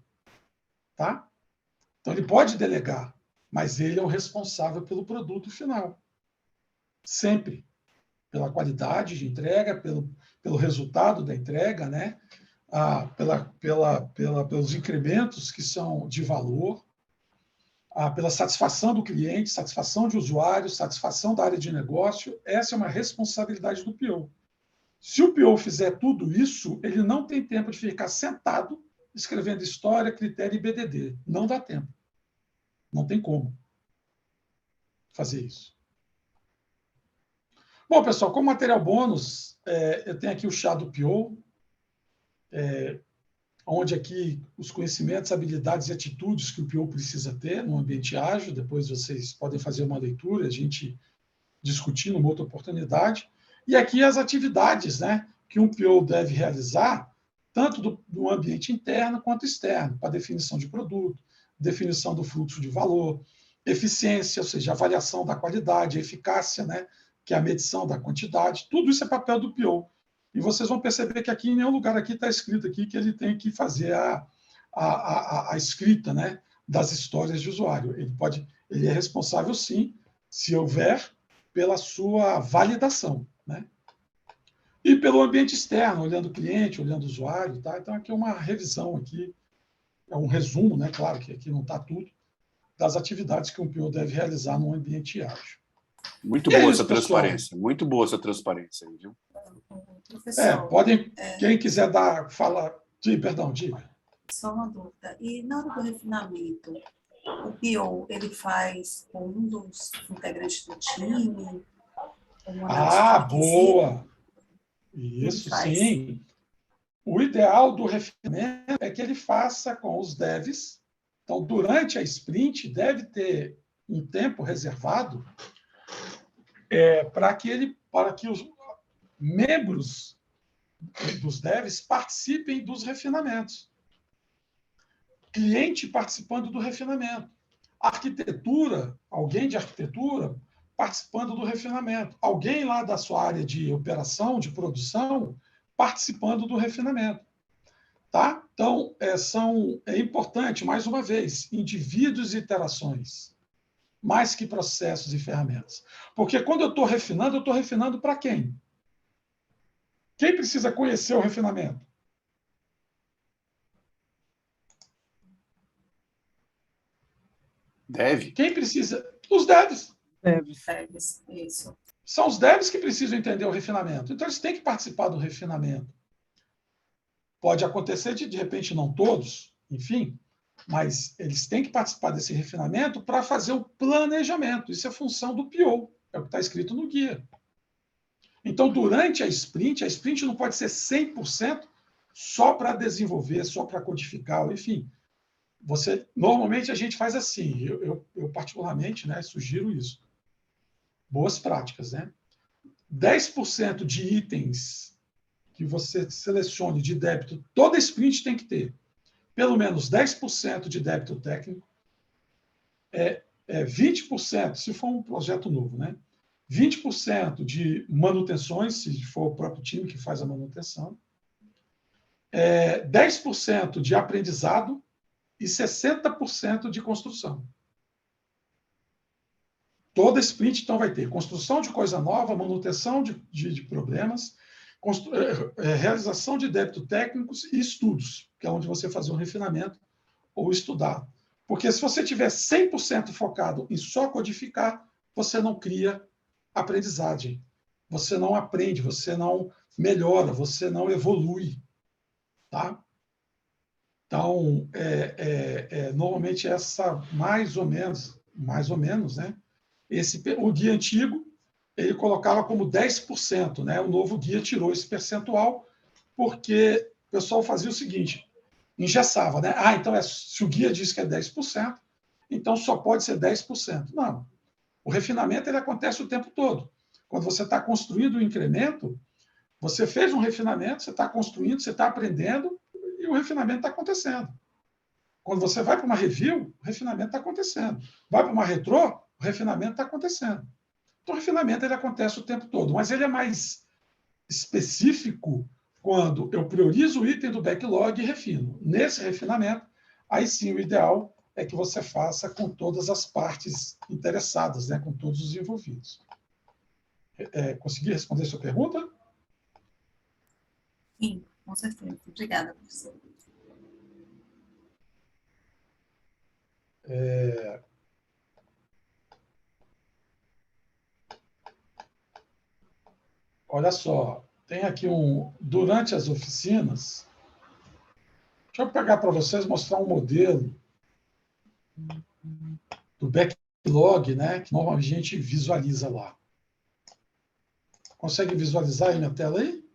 Tá? Então, ele pode delegar, mas ele é o responsável pelo produto final. Sempre. Pela qualidade de entrega, pelo resultado da entrega, né? Pelos incrementos que são de valor, pela satisfação do cliente, satisfação de usuário, satisfação da área de negócio. Essa é uma responsabilidade do PO. Se o PO fizer tudo isso, ele não tem tempo de ficar sentado escrevendo história, critério e BDD. Não dá tempo. Não tem como fazer isso. Bom, pessoal, como material bônus, eu tenho aqui o chá do PO, onde aqui os conhecimentos, habilidades e atitudes que o PO precisa ter no ambiente ágil. Depois vocês podem fazer uma leitura, a gente discutir numa outra oportunidade. E aqui as atividades, né, que um PO deve realizar, tanto do ambiente interno quanto externo, para definição de produto, definição do fluxo de valor, eficiência, ou seja, avaliação da qualidade, eficácia, né, que é a medição da quantidade. Tudo isso é papel do PO. E vocês vão perceber que aqui em nenhum lugar aqui está escrito aqui que ele tem que fazer a escrita, né, das histórias de usuário. Ele é responsável, sim, se houver, pela sua validação, né? E pelo ambiente externo, olhando o cliente, olhando o usuário. Tá? Então, aqui é uma revisão, aqui, é um resumo, né? Claro que aqui não está tudo, das atividades que um PO deve realizar no ambiente ágil. Muito boa essa transparência, muito boa essa transparência aí, viu? Professor, quem quiser fala, perdão, diga. Só uma dúvida. E na hora do refinamento, o PO, ele faz com um dos integrantes do time? Boa! Isso, sim. O ideal do refinamento é que ele faça com os devs. Então, durante a sprint, deve ter um tempo reservado para que os membros dos devs participem dos refinamentos. Cliente participando do refinamento. Arquitetura, alguém de arquitetura participando do refinamento. Alguém lá da sua área de operação, de produção, participando do refinamento. Tá? Então, é importante, mais uma vez, indivíduos e interações, mais que processos e ferramentas. Porque quando eu estou refinando para quem? Quem precisa conhecer o refinamento? Deve. Quem precisa? Os devs. Devs, isso. São os devs que precisam entender o refinamento. Então, eles têm que participar do refinamento. Pode acontecer de repente, não todos, enfim, mas eles têm que participar desse refinamento para fazer o planejamento. Isso é função do PO, é o que está escrito no guia. Então, durante a sprint não pode ser 100% só para desenvolver, só para codificar, enfim. Normalmente, a gente faz assim, eu particularmente, né, sugiro isso. Boas práticas, né? 10% de itens que você selecione de débito, toda sprint tem que ter pelo menos 10% de débito técnico, 20%, se for um projeto novo, né? 20% de manutenções, se for o próprio time que faz a manutenção, 10% de aprendizado e 60% de construção. Toda sprint, então, vai ter construção de coisa nova, manutenção de problemas, realização de débito técnicos e estudos, que é onde você faz um refinamento ou estudar. Porque se você tiver 100% focado em só codificar, você não cria aprendizagem. Você não aprende, você não melhora, você não evolui. Tá? Então, normalmente essa, mais ou menos, né? O guia antigo, ele colocava como 10%, né? O novo guia tirou esse percentual, porque o pessoal fazia o seguinte, engessava, né? Então, se o guia diz que é 10%, então só pode ser 10%. Não. O refinamento ele acontece o tempo todo. Quando você está construindo o incremento, você fez um refinamento, você está construindo, você está aprendendo, e o refinamento está acontecendo. Quando você vai para uma review, o refinamento está acontecendo. Vai para uma retrô, o refinamento está acontecendo. Então, o refinamento ele acontece o tempo todo, mas ele é mais específico quando eu priorizo o item do backlog e refino. Nesse refinamento, aí sim o ideal é que você faça com todas as partes interessadas, né, com todos os envolvidos. Consegui responder a sua pergunta? Sim, com certeza. Obrigada, professor. Olha só, tem aqui durante as oficinas, deixa eu pegar para vocês, mostrar um modelo do backlog, né, que normalmente a gente visualiza lá. Consegue visualizar aí na tela aí?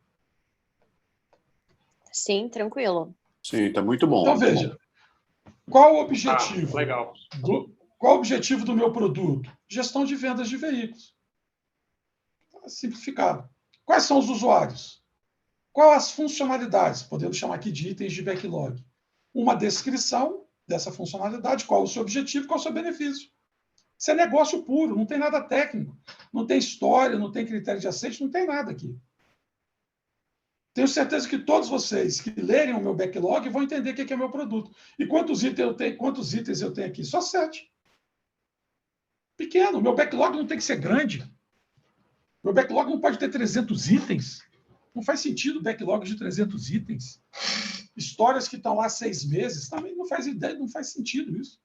Sim, tranquilo. Sim, está muito bom. Então, veja, qual o objetivo? Legal. Qual o objetivo do meu produto? Gestão de vendas de veículos. Simplificado. Quais são os usuários? Quais as funcionalidades? Podemos chamar aqui de itens de backlog. Uma descrição dessa funcionalidade, qual o seu objetivo, qual o seu benefício. Isso é negócio puro, não tem nada técnico. Não tem história, não tem critério de aceite, não tem nada aqui. Tenho certeza que todos vocês que lerem o meu backlog vão entender o que é o meu produto. E quantos itens eu tenho aqui? Só 7. Pequeno. Meu backlog não tem que ser grande. Meu backlog não pode ter 300 itens. Não faz sentido backlog de 300 itens. Histórias que estão lá 6 meses, também não faz ideia, não faz sentido isso.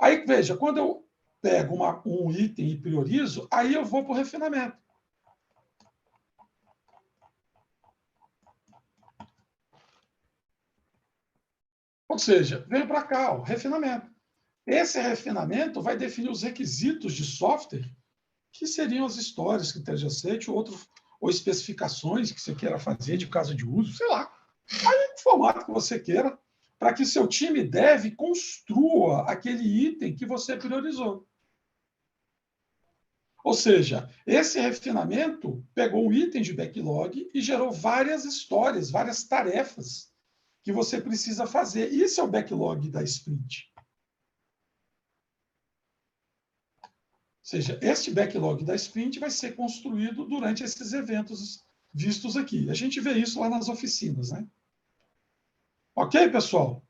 Aí, veja, quando eu pego um item e priorizo, aí eu vou para o refinamento. Ou seja, vem para cá, o refinamento. Esse refinamento vai definir os requisitos de software, que seriam as histórias, critérios de aceite, ou especificações que você queira fazer de caso de uso, sei lá. Aí, o formato que você queira, para que seu time dev construa aquele item que você priorizou. Ou seja, esse refinamento pegou um item de backlog e gerou várias histórias, várias tarefas que você precisa fazer. Isso é o backlog da sprint. Ou seja, este backlog da sprint vai ser construído durante esses eventos vistos aqui. A gente vê isso lá nas oficinas, né? Ok, pessoal?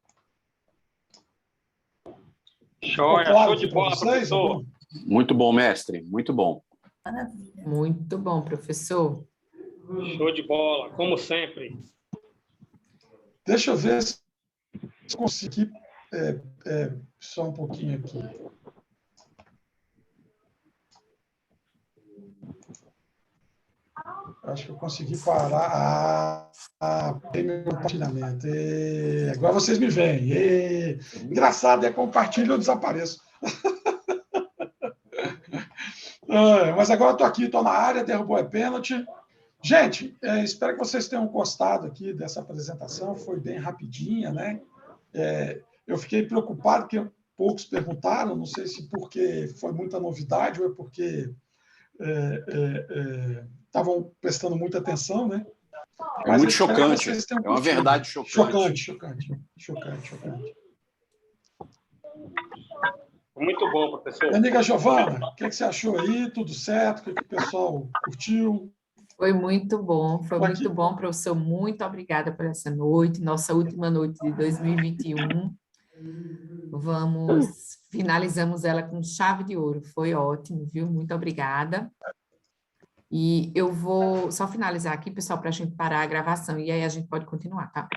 Show de bola, professor. Muito bom, mestre. Muito bom. Maravilha. Muito bom, professor. Show de bola, como sempre. Deixa eu ver se eu consegui só um pouquinho aqui. Acho que eu consegui parar meu compartilhamento. Agora vocês me veem. Engraçado, compartilho eu desapareço. Mas agora estou aqui, estou na área, derrubou pênalti. Gente, espero que vocês tenham gostado aqui dessa apresentação, foi bem rapidinha, né? Eu fiquei preocupado porque poucos perguntaram, não sei se porque foi muita novidade ou é porque estavam prestando muita atenção, né? É muito chocante, é uma verdade chocante. Chocante. Muito bom, professor. Minha amiga Giovana, o que você achou aí? Tudo certo? O que o pessoal curtiu? Foi muito bom, professor. Muito obrigada por essa noite, nossa última noite de 2021. Finalizamos ela com chave de ouro. Foi ótimo, viu? Muito obrigada. E eu vou só finalizar aqui, pessoal, para a gente parar a gravação, e aí a gente pode continuar, tá?